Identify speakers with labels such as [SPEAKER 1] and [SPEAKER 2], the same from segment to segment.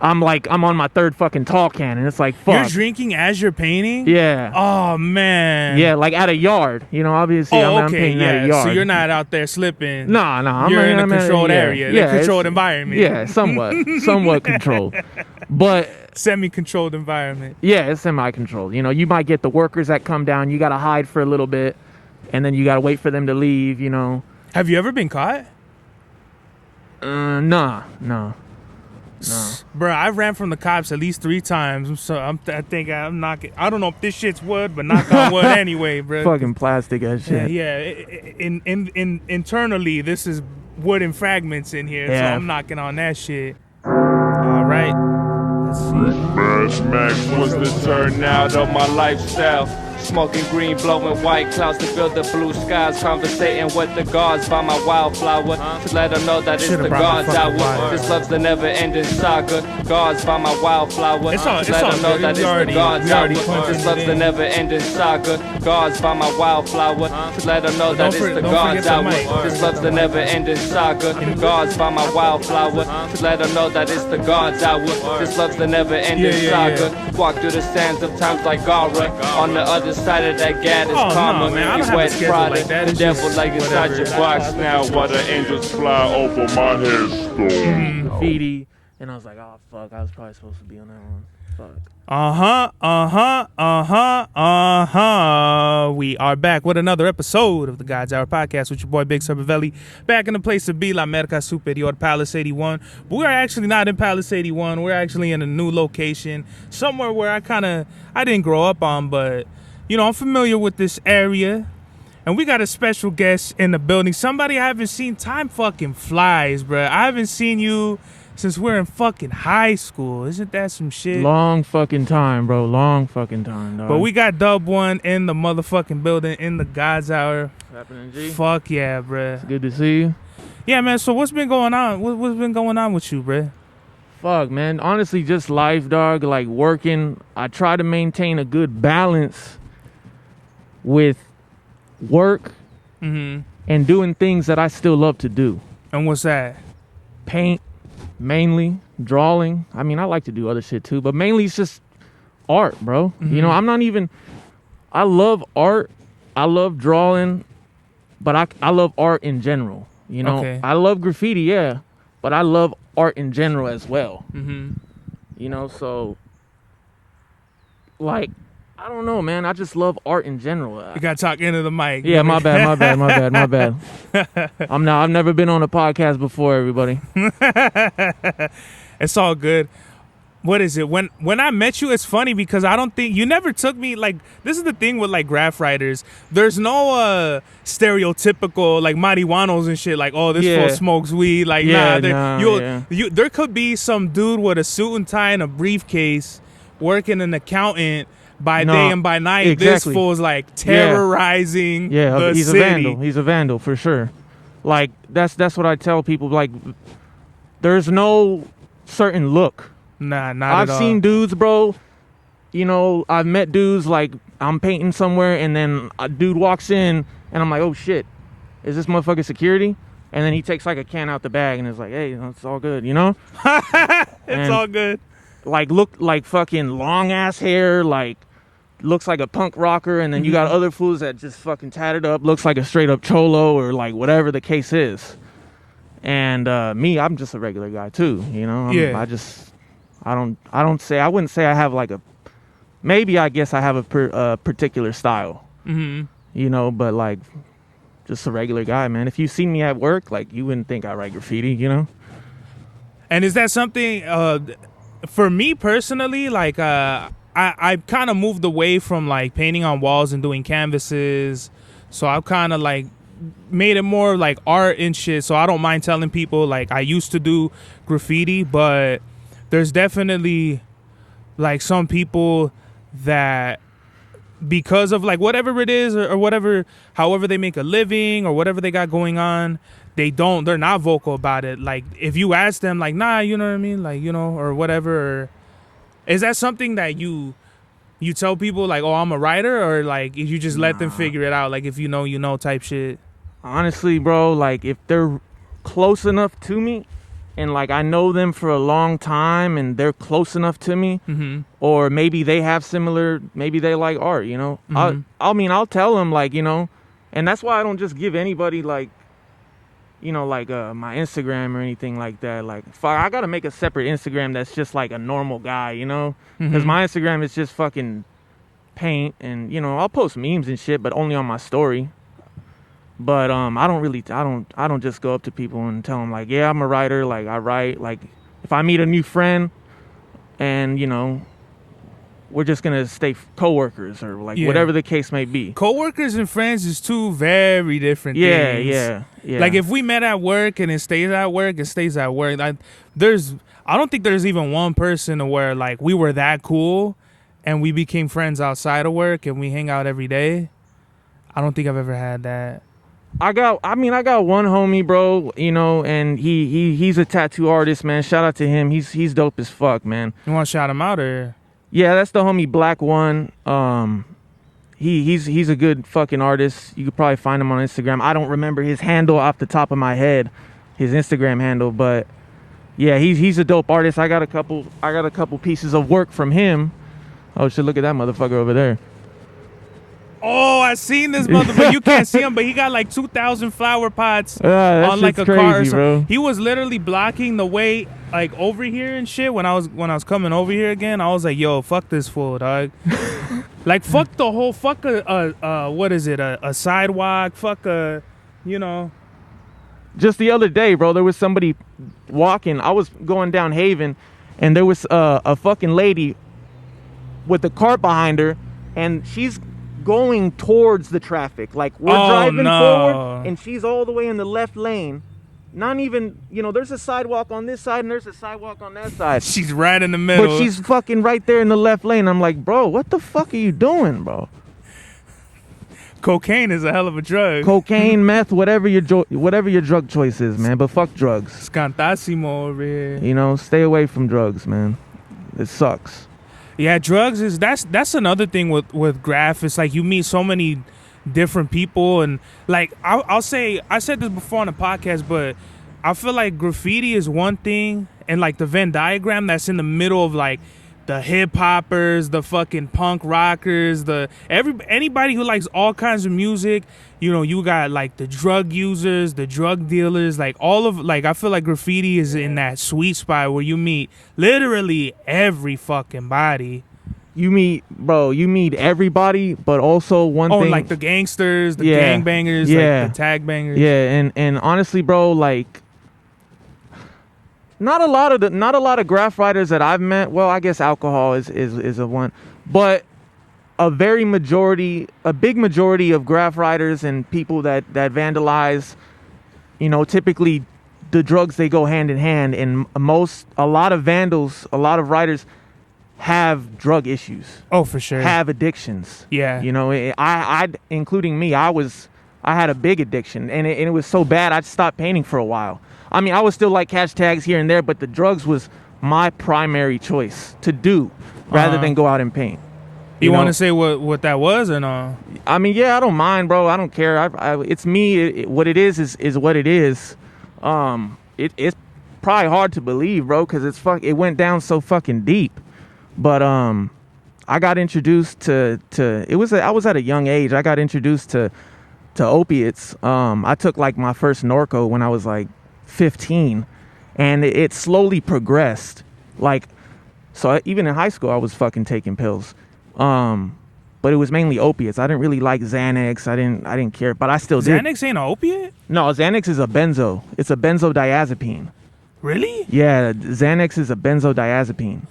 [SPEAKER 1] I'm on my third fucking tall can, and it's like, fuck.
[SPEAKER 2] You're drinking as you're painting?
[SPEAKER 1] Yeah.
[SPEAKER 2] Oh, man.
[SPEAKER 1] Yeah, like at a yard. You know, obviously I'm painting at a yard.
[SPEAKER 2] So you're not out there slipping.
[SPEAKER 1] No.
[SPEAKER 2] You're in a controlled area. Yeah, a controlled environment.
[SPEAKER 1] Yeah, somewhat controlled. But
[SPEAKER 2] semi-controlled environment.
[SPEAKER 1] Yeah, it's semi-controlled. You know, you might get the workers that come down. You got to hide for a little bit, and then you got to wait for them to leave, you know.
[SPEAKER 2] Have you ever been caught?
[SPEAKER 1] No.
[SPEAKER 2] Bro, I ran from the cops at least 3 times. So I think I'm knocking. I don't know if this shit's wood, but knock on wood anyway, bro.
[SPEAKER 1] Fucking plastic as shit.
[SPEAKER 2] Yeah. Internally, this is wooden fragments in here, so I'm knocking on that shit. All right. Let's see.
[SPEAKER 3] Mad Max was the turnout of my lifestyle. Smoking green, blowing white clouds to build the blue skies. Conversating with the gods by my wildflower to let them know that it's the God's hour. This love's the never-ending saga. Gods by my wildflower to let them know that it's the God's hour. This love's the never-ending saga. Gods by my wildflower to let them know that it's the God's hour. This love's the never-ending saga. Gods by my wildflower to let them know that it's the God's hour. This love's the never-ending saga. Walk through the sands of times like Gara. On the other side of that gad is karma.
[SPEAKER 2] No, man, I don't have a schedule like that.
[SPEAKER 3] The devil like inside your box now while the angels fly over my headstone.
[SPEAKER 1] Graffiti. And I was like, oh, fuck, I was probably supposed to be on that one. Fuck.
[SPEAKER 2] We are back with another episode of the God's Hour podcast with your boy Big Cervelli. Back in the place to be, La America Superior, Palace 81. But we are actually not in Palace 81. We're actually in a new location, somewhere where I didn't grow up on, but you know, I'm familiar with this area. And we got a special guest in the building. Somebody I haven't seen. Time fucking flies, bro. I haven't seen you since we're in fucking high school. Isn't that some shit?
[SPEAKER 1] Long fucking time, bro. Long fucking time, dog.
[SPEAKER 2] But we got DUB2 in the motherfucking building in the God's Hour.
[SPEAKER 1] What's happening, G?
[SPEAKER 2] Fuck yeah, bro.
[SPEAKER 1] It's good to see you.
[SPEAKER 2] Yeah, man. So what's been going on? What's been going on with you, bro?
[SPEAKER 1] Fuck, man. Honestly, just life, dog. Like working. I try to maintain a good balance with work and doing things that I still love to do.
[SPEAKER 2] And what's that?
[SPEAKER 1] Paint, mainly. Drawing. I mean, I like to do other shit too, but mainly it's just art, bro. You know, I love art. I love drawing, but I love art in general. You know,
[SPEAKER 2] Okay.
[SPEAKER 1] I love graffiti, yeah, but I love art in general as well. You know, so like, I don't know, man. I just love art in general.
[SPEAKER 2] You gotta talk into the mic.
[SPEAKER 1] Yeah, my bad. I've never been on a podcast before, everybody.
[SPEAKER 2] It's all good. What is it? When I met you, it's funny because I don't think you never took me like. This is the thing with like graph writers. There's no stereotypical like marihuanos and shit. Like, oh, this fool smokes weed. Like, there could be some dude with a suit and tie and a briefcase working an accountant. By day and by night,
[SPEAKER 1] exactly.
[SPEAKER 2] This fool's like terrorizing the
[SPEAKER 1] he's
[SPEAKER 2] city.
[SPEAKER 1] a vandal. He's a vandal for sure. Like that's what I tell people. Like, there's no certain look.
[SPEAKER 2] Nah, not at all.
[SPEAKER 1] I've seen dudes, bro. You know, I've met dudes like I'm painting somewhere, and then a dude walks in, and I'm like, oh shit, is this motherfucker security? And then he takes like a can out the bag, and is like, hey, it's all good, you know?
[SPEAKER 2] It's all good.
[SPEAKER 1] Like, look like fucking long ass hair, like. Looks like a punk rocker, and then you got other fools that just fucking tatted up, looks like a straight up cholo or like whatever the case is. And me, I'm just a regular guy too, you know. I wouldn't say I have like a, maybe I guess I have a particular style, you know, but like just a regular guy, man. If you see me at work, like you wouldn't think I write graffiti, you know.
[SPEAKER 2] And is that something for me personally, like I kind of moved away from like painting on walls and doing canvases, so I've kind of like made it more like art and shit. So I don't mind telling people like I used to do graffiti, but there's definitely like some people that because of like whatever it is or whatever, however they make a living or whatever they got going on, they're not vocal about it. Like if you ask them like, nah, you know what I mean, like, you know, or whatever. Or, is that something that you tell people like, oh, I'm a writer, or like you just let them figure it out, like if you know type shit?
[SPEAKER 1] Honestly, bro, like if they're close enough to me, and like I know them for a long time and they're close enough to me, or maybe they have similar, maybe they like art, you know. I'll tell them, like, you know, and that's why I don't just give anybody like, you know, like my Instagram or anything like that. Like, I gotta make a separate Instagram that's just like a normal guy, you know, because my Instagram is just fucking paint, and you know, I'll post memes and shit, but only on my story. But I don't just go up to people and tell them like, yeah, I'm a writer, like I write. Like if I meet a new friend and, you know, we're just gonna stay coworkers or like whatever the case may be.
[SPEAKER 2] Coworkers and friends is two very different things.
[SPEAKER 1] Yeah.
[SPEAKER 2] Like if we met at work and it stays at work, it stays at work. I don't think there's even one person where like we were that cool and we became friends outside of work and we hang out every day. I don't think I've ever had that.
[SPEAKER 1] I got one homie, bro, you know, and he's a tattoo artist, man. Shout out to him. He's dope as fuck, man.
[SPEAKER 2] You want to shout him out or?
[SPEAKER 1] Yeah, that's the homie Black One. He's a good fucking artist. You could probably find him on Instagram. I don't remember his handle off the top of my head, his Instagram handle, but yeah, he's a dope artist. I got a couple pieces of work from him. Oh shit, look at that motherfucker over there.
[SPEAKER 2] Oh, I seen this motherfucker. You can't see him, but he got like 2,000 flower pots on like a
[SPEAKER 1] crazy,
[SPEAKER 2] car or something.
[SPEAKER 1] Bro.
[SPEAKER 2] He was literally blocking the way like over here and shit. When I was coming over here again, I was like, yo, fuck this fool, dog. Like fuck the whole what is it? A sidewalk, fuck a, you know.
[SPEAKER 1] Just the other day, bro, there was somebody walking. I was going down Haven, and there was a fucking lady with a cart behind her, and she's going towards the traffic. Like we're driving forward and she's all the way in the left lane. Not even, you know, there's a sidewalk on this side and there's a sidewalk on that side.
[SPEAKER 2] She's right in the middle.
[SPEAKER 1] But she's fucking right there in the left lane. I'm like, bro, what the fuck are you doing, bro?
[SPEAKER 2] Cocaine is a hell of a drug.
[SPEAKER 1] Cocaine, meth, whatever your drug choice is, man. But fuck drugs.
[SPEAKER 2] Scantásimo over here.
[SPEAKER 1] You know, stay away from drugs, man. It sucks.
[SPEAKER 2] Yeah, drugs is that's another thing with graph. It's like you meet so many different people, and like I'll say, I said this before on the podcast, but I feel like graffiti is one thing, and like the Venn diagram that's in the middle of like the hip hoppers, the fucking punk rockers, anybody who likes all kinds of music. You know, you got like the drug users, the drug dealers, like all of, like I feel like graffiti is in that sweet spot where you meet literally every fucking body.
[SPEAKER 1] You meet everybody, but also one thing.
[SPEAKER 2] Oh, like the gangsters, the gangbangers, like the tag bangers.
[SPEAKER 1] Yeah, and honestly, bro, like not a lot of graph writers that I've met. Well, I guess alcohol is a one, but a big majority of graph writers and people that vandalize, you know, typically the drugs, they go hand in hand, and a lot of vandals, a lot of writers have drug issues.
[SPEAKER 2] Oh, for sure.
[SPEAKER 1] Have addictions.
[SPEAKER 2] Yeah.
[SPEAKER 1] You know, I including me, I had a big addiction, and it was so bad I stopped painting for a while. I mean, I was still like catch tags here and there, but the drugs was my primary choice to do rather than go out and paint.
[SPEAKER 2] You want to say what that was or no?
[SPEAKER 1] I mean, yeah, I don't mind, bro. I don't care. It's me. What it is what it is. It's probably hard to believe, bro, because it went down so fucking deep. But I got introduced to I was at a young age. I got introduced to opiates. I took like my first Norco when I was like 15, and it slowly progressed. Like, so even in high school, I was fucking taking pills. But it was mainly opiates. I didn't really like Xanax. I didn't care, but I still did.
[SPEAKER 2] Xanax ain't an opiate?
[SPEAKER 1] No, Xanax is a benzo. It's a benzodiazepine.
[SPEAKER 2] Really?
[SPEAKER 1] Yeah, Xanax is a benzodiazepine.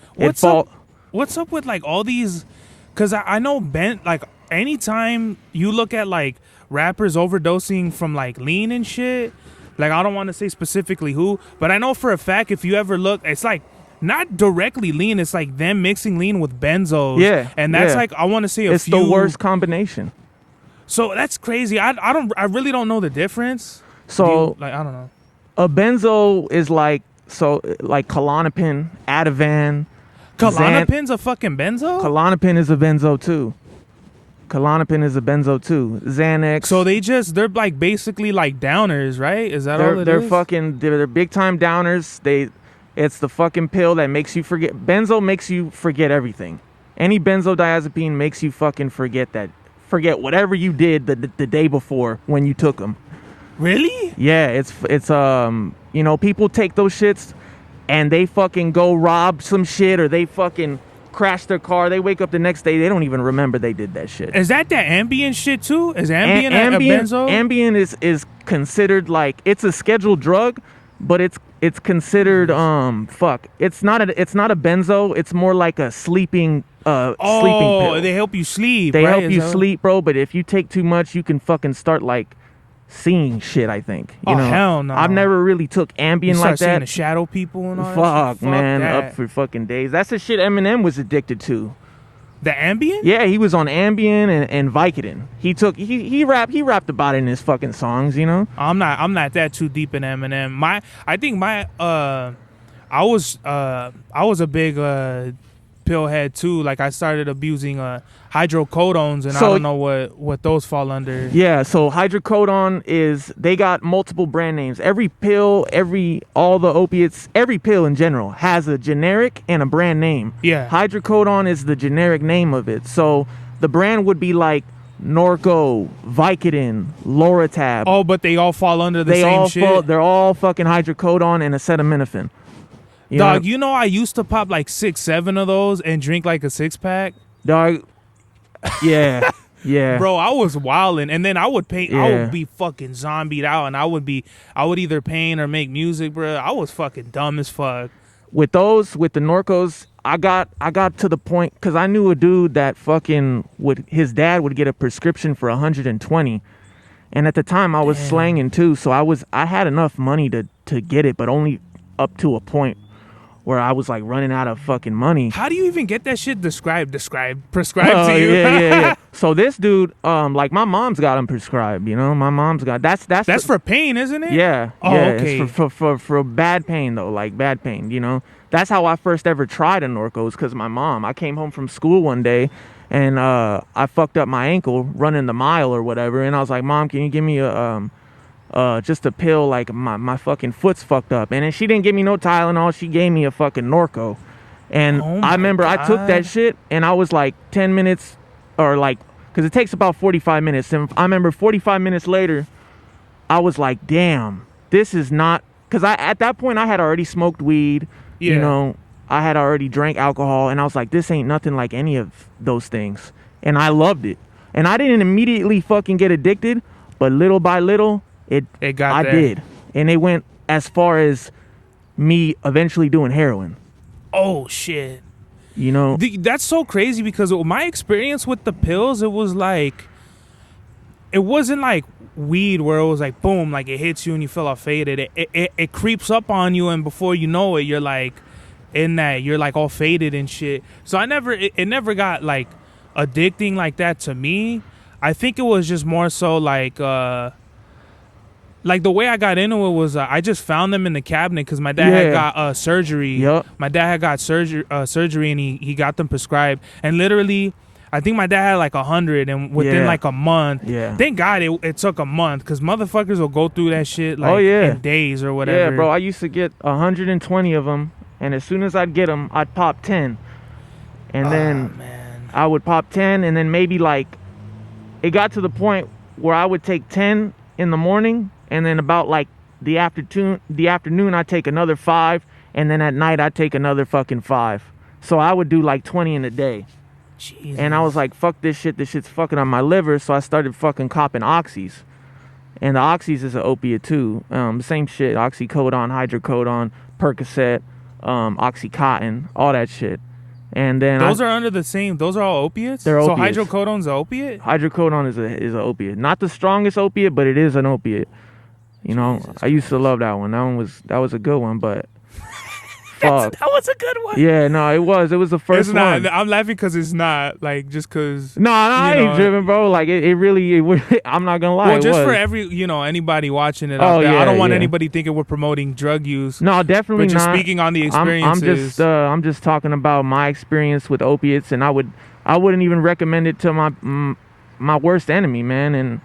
[SPEAKER 2] What's up with like all these? Because I know like anytime you look at like rappers overdosing from like lean and shit, like I don't want to say specifically who, but I know for a fact if you ever look, it's like not directly lean, it's like them mixing lean with benzos.
[SPEAKER 1] Yeah.
[SPEAKER 2] And that's like, I want to say
[SPEAKER 1] it's the worst combination.
[SPEAKER 2] So that's crazy. I really don't know the difference.
[SPEAKER 1] So
[SPEAKER 2] I don't know.
[SPEAKER 1] A benzo is like Klonopin, Ativan.
[SPEAKER 2] Klonopin's a fucking benzo?
[SPEAKER 1] Klonopin is a benzo too. Klonopin is a benzo too. Xanax.
[SPEAKER 2] So they're like basically like downers, right? Is that all it
[SPEAKER 1] they're
[SPEAKER 2] is?
[SPEAKER 1] they're big time downers. It's the fucking pill that makes you forget. Benzo makes you forget everything. Any benzodiazepine makes you fucking forget forget whatever you did the day before when you took them.
[SPEAKER 2] Really?
[SPEAKER 1] Yeah, it's you know, people take those shits and they fucking go rob some shit, or they fucking crash their car. They wake up the next day, they don't even remember they did that shit.
[SPEAKER 2] Is that Ambien shit too? Is Ambien a benzo?
[SPEAKER 1] Ambien is considered like, it's a scheduled drug, but it's considered it's not a benzo. It's more like a sleeping sleeping pill.
[SPEAKER 2] They help you sleep.
[SPEAKER 1] They
[SPEAKER 2] right?
[SPEAKER 1] help you sleep, bro. But if you take too much, you can fucking start like seeing shit. I think. You know?
[SPEAKER 2] Hell no.
[SPEAKER 1] I've never really took Ambien
[SPEAKER 2] you
[SPEAKER 1] like that.
[SPEAKER 2] Seeing the shadow people and all
[SPEAKER 1] Fuck,
[SPEAKER 2] that shit?
[SPEAKER 1] man,
[SPEAKER 2] that.
[SPEAKER 1] up for fucking days. That's the shit Eminem was addicted to.
[SPEAKER 2] The Ambien?
[SPEAKER 1] Yeah, he was on Ambien and Vicodin. He rapped about it in his fucking songs, you know?
[SPEAKER 2] I'm not that too deep in Eminem. I was a big pill head too. Like I started abusing hydrocodones, and I don't know what those fall under.
[SPEAKER 1] Yeah, so hydrocodone they got multiple brand names. Every pill, all the opiates, every pill in general has a generic and a brand name.
[SPEAKER 2] Yeah.
[SPEAKER 1] Hydrocodone is the generic name of it. So the brand would be like Norco, Vicodin, Loratab.
[SPEAKER 2] Oh, but they all fall under the same shit.
[SPEAKER 1] They're all fucking hydrocodone and acetaminophen.
[SPEAKER 2] Dog, you know I used to pop like 6-7 of those and drink like a 6-pack.
[SPEAKER 1] Dog, yeah, yeah.
[SPEAKER 2] Bro, I was wilding, and then I would paint.
[SPEAKER 1] Yeah.
[SPEAKER 2] I would be fucking zombied out, and I would either paint or make music, bro. I was fucking dumb as fuck.
[SPEAKER 1] With the Norcos, I got to the point because I knew a dude that fucking his dad would get a prescription for 120, and at the time I was slanging too, so I had enough money to get it, but only up to a point where I was like running out of fucking money.
[SPEAKER 2] How do you even get that shit prescribed to you?
[SPEAKER 1] Yeah. So this dude, like my mom's got him prescribed. You know, my mom's got that's
[SPEAKER 2] for pain, isn't it?
[SPEAKER 1] Yeah.
[SPEAKER 2] Oh,
[SPEAKER 1] yeah.
[SPEAKER 2] okay.
[SPEAKER 1] It's for bad pain though, like bad pain. You know, that's how I first ever tried a Norcos, because I came home from school one day, and I fucked up my ankle running the mile or whatever, and I was like, Mom, can you give me just a pill, like my fucking foot's fucked up. And then she didn't give me no Tylenol, she gave me a fucking Norco. And I remember I took that shit and I was like 10 minutes or like, because it takes about 45 minutes. And I remember 45 minutes later, I was like, damn, this is not, because at that point I had already smoked weed, you know, I had already drank alcohol, and I was like, this ain't nothing like any of those things. And I loved it. And I didn't immediately fucking get addicted, but little by little, I did. And it went as far as me eventually doing heroin.
[SPEAKER 2] Oh shit.
[SPEAKER 1] You know,
[SPEAKER 2] that's so crazy, because my experience with the pills, it wasn't like weed where it was like boom, like it hits you and you feel all faded. It creeps up on you, and before you know it, you're like you're like all faded and shit. So it never got like addicting like that to me. I think it was just more so like the way I got into it was I just found them in the cabinet because my dad had got surgery.
[SPEAKER 1] Yep.
[SPEAKER 2] My dad had got surgery and he got them prescribed. And literally, I think my dad had like 100, and within like a month.
[SPEAKER 1] Yeah.
[SPEAKER 2] Thank God it took a month, because motherfuckers will go through that shit like in days or whatever.
[SPEAKER 1] Yeah, bro. I used to get 120 of them, and as soon as I'd get them, I'd pop 10. And then I would pop 10, and then maybe like it got to the point where I would take 10 in the morning. And then about like the afternoon, I'd take another 5. And then at night, I'd take another fucking 5. So I would do like 20 in a day.
[SPEAKER 2] Jesus.
[SPEAKER 1] And I was like, fuck this shit. This shit's fucking on my liver. So I started fucking copping oxys. And the oxys is an opiate too. Same shit. Oxycodone, hydrocodone, Percocet, Oxycontin, all that shit. And then
[SPEAKER 2] those are under the same. Those are all opiates.
[SPEAKER 1] They're opiates.
[SPEAKER 2] So hydrocodone's an opiate.
[SPEAKER 1] Hydrocodone is an opiate. Not the strongest opiate, but it is an opiate. You know, I used to love that one. That was a good one, but fuck.
[SPEAKER 2] That was a good one.
[SPEAKER 1] Yeah, no, it was. It was the first one.
[SPEAKER 2] I'm laughing because it's not like just because.
[SPEAKER 1] No, I ain't driven, bro. Like it really. I'm not gonna lie.
[SPEAKER 2] Well, just for anybody watching it out there, I don't want anybody thinking we're promoting drug use.
[SPEAKER 1] No, definitely
[SPEAKER 2] but just
[SPEAKER 1] not.
[SPEAKER 2] Speaking on the experiences.
[SPEAKER 1] I'm just talking about my experience with opiates, and I wouldn't even recommend it to my worst enemy, man. And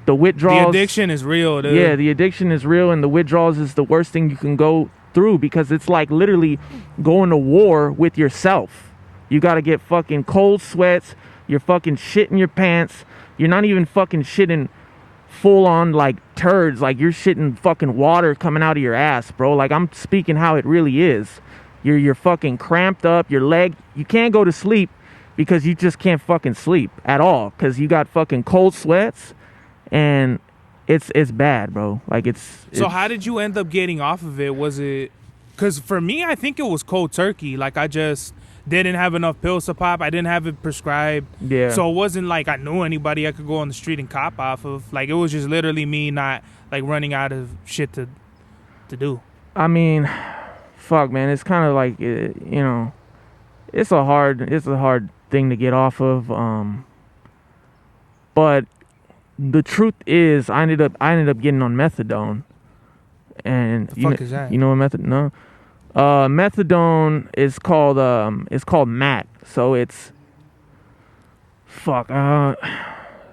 [SPEAKER 1] the withdrawals,
[SPEAKER 2] the addiction is real, dude.
[SPEAKER 1] Yeah, the addiction is real, and the withdrawals is the worst thing you can go through, because it's like literally going to war with yourself. You got to get fucking cold sweats. You're fucking shitting your pants. You're not even fucking shitting full on like turds. Like, you're shitting fucking water coming out of your ass, bro. Like, I'm speaking how it really is. You're fucking cramped up. Your leg, you can't go to sleep because you just can't fucking sleep at all, because you got fucking cold sweats. And it's bad, bro. Like,
[SPEAKER 2] So how did you end up getting off of it? Was it, because for me, I think it was cold turkey. Like, I just didn't have enough pills to pop. I didn't have it prescribed.
[SPEAKER 1] Yeah.
[SPEAKER 2] So it wasn't like I knew anybody I could go on the street and cop off of. Like, it was just literally me not like running out of shit to do.
[SPEAKER 1] I mean, fuck, man. It's kind of like, you know, it's a hard thing to get off of. But the truth is, I ended up getting on methadone. And
[SPEAKER 2] The fuck is that?
[SPEAKER 1] You know what methadone? No. Methadone is called MAT. So it's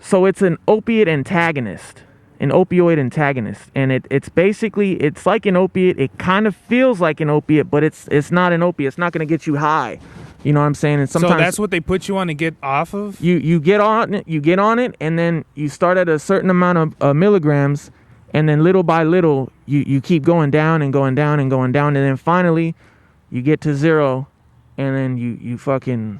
[SPEAKER 1] so it's an opiate antagonist, an opioid antagonist, and it's basically, it's like an opiate. It kind of feels like an opiate, but it's not an opiate. It's not going to get you high. You know what I'm saying? And sometimes,
[SPEAKER 2] so that's what they put you on to get off of?
[SPEAKER 1] You get on it, and then you start at a certain amount of milligrams, and then little by little you keep going down and going down and going down, and then finally you get to zero, and then you fucking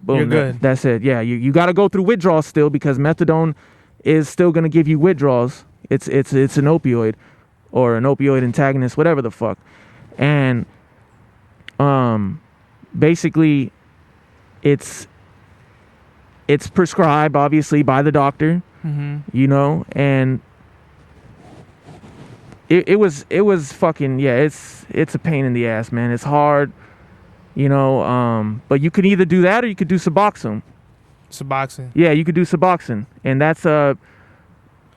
[SPEAKER 1] boom.
[SPEAKER 2] You're good.
[SPEAKER 1] That's it. Yeah, you got to go through withdrawals still, because methadone is still going to give you withdrawals. It's an opioid or an opioid antagonist, whatever the fuck. And basically it's prescribed obviously by the doctor. You know, and it was fucking, yeah, it's a pain in the ass, man. It's hard, you know, but you could either do that or you could do Suboxone. Yeah, you could do Suboxone, and that's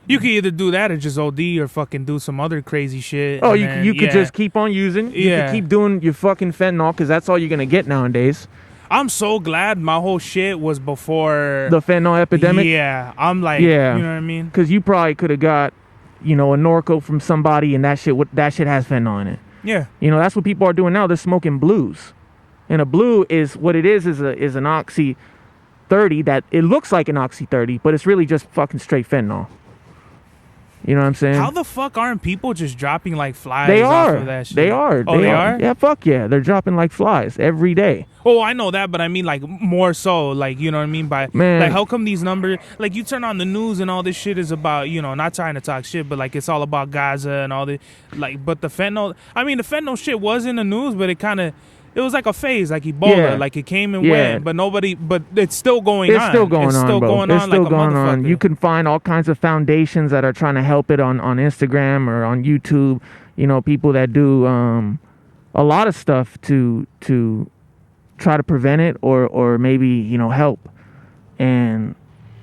[SPEAKER 2] you could either do that or just OD or fucking do some other crazy shit.
[SPEAKER 1] Oh, you could just keep on using. You
[SPEAKER 2] Yeah.
[SPEAKER 1] could keep doing your fucking fentanyl, because that's all you're gonna get nowadays.
[SPEAKER 2] I'm so glad my whole shit was before
[SPEAKER 1] The fentanyl epidemic.
[SPEAKER 2] Yeah, I'm like,
[SPEAKER 1] Yeah.
[SPEAKER 2] you know what I mean?
[SPEAKER 1] Because you probably could have got, you know, a Norco from somebody, and that shit has fentanyl in it.
[SPEAKER 2] Yeah.
[SPEAKER 1] You know, that's what people are doing now. They're smoking blues, and a blue is what it is an Oxy 30 that it looks like an Oxy 30, but it's really just fucking straight fentanyl. You know what I'm saying?
[SPEAKER 2] How the fuck aren't people just dropping like flies
[SPEAKER 1] They
[SPEAKER 2] off
[SPEAKER 1] are.
[SPEAKER 2] of that shit?
[SPEAKER 1] They are.
[SPEAKER 2] Oh, they are?
[SPEAKER 1] Yeah, fuck yeah. They're dropping like flies every day.
[SPEAKER 2] Oh, I know that, but I mean like more so, like, you know what I mean? By
[SPEAKER 1] Man.
[SPEAKER 2] like, how come these numbers, like, you turn on the news and all this shit is about, you know, not trying to talk shit, but like it's all about Gaza and all the, like, but the fentanyl, I mean, the fentanyl shit was in the news, but it was like a phase, like Ebola,
[SPEAKER 1] Yeah.
[SPEAKER 2] like it came and
[SPEAKER 1] Yeah.
[SPEAKER 2] went, but it's still going on.
[SPEAKER 1] It's still going on,
[SPEAKER 2] It's still
[SPEAKER 1] bro.
[SPEAKER 2] going
[SPEAKER 1] It's
[SPEAKER 2] on
[SPEAKER 1] still
[SPEAKER 2] like
[SPEAKER 1] going
[SPEAKER 2] a
[SPEAKER 1] on.
[SPEAKER 2] motherfucker.
[SPEAKER 1] You can find all kinds of foundations that are trying to help it on Instagram or on YouTube. You know, people that do a lot of stuff to try to prevent it or maybe, you know, help. And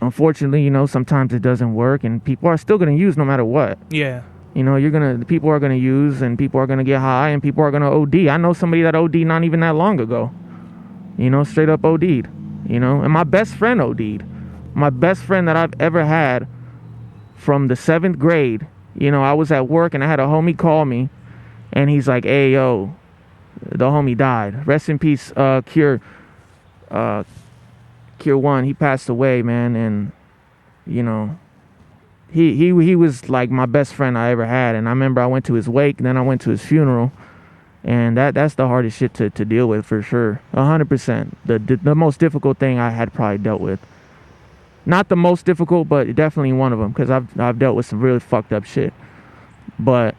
[SPEAKER 1] unfortunately, you know, sometimes it doesn't work, and people are still going to use no matter what.
[SPEAKER 2] Yeah.
[SPEAKER 1] You know, people are gonna use, and people are gonna get high, and people are gonna OD. I know somebody that OD'd not even that long ago. You know, straight up OD'd. You know, and my best friend OD'd. My best friend that I've ever had from the 7th grade. You know, I was at work and I had a homie call me, and he's like, "Hey, yo, the homie died. Rest in peace, Cure 1. He passed away, man." And you know, He was like my best friend I ever had, and I remember I went to his wake, and then I went to his funeral, and that's the hardest shit to deal with for sure, 100%. The most difficult thing I had probably dealt with. Not the most difficult, but definitely one of them, because I've dealt with some really fucked up shit. But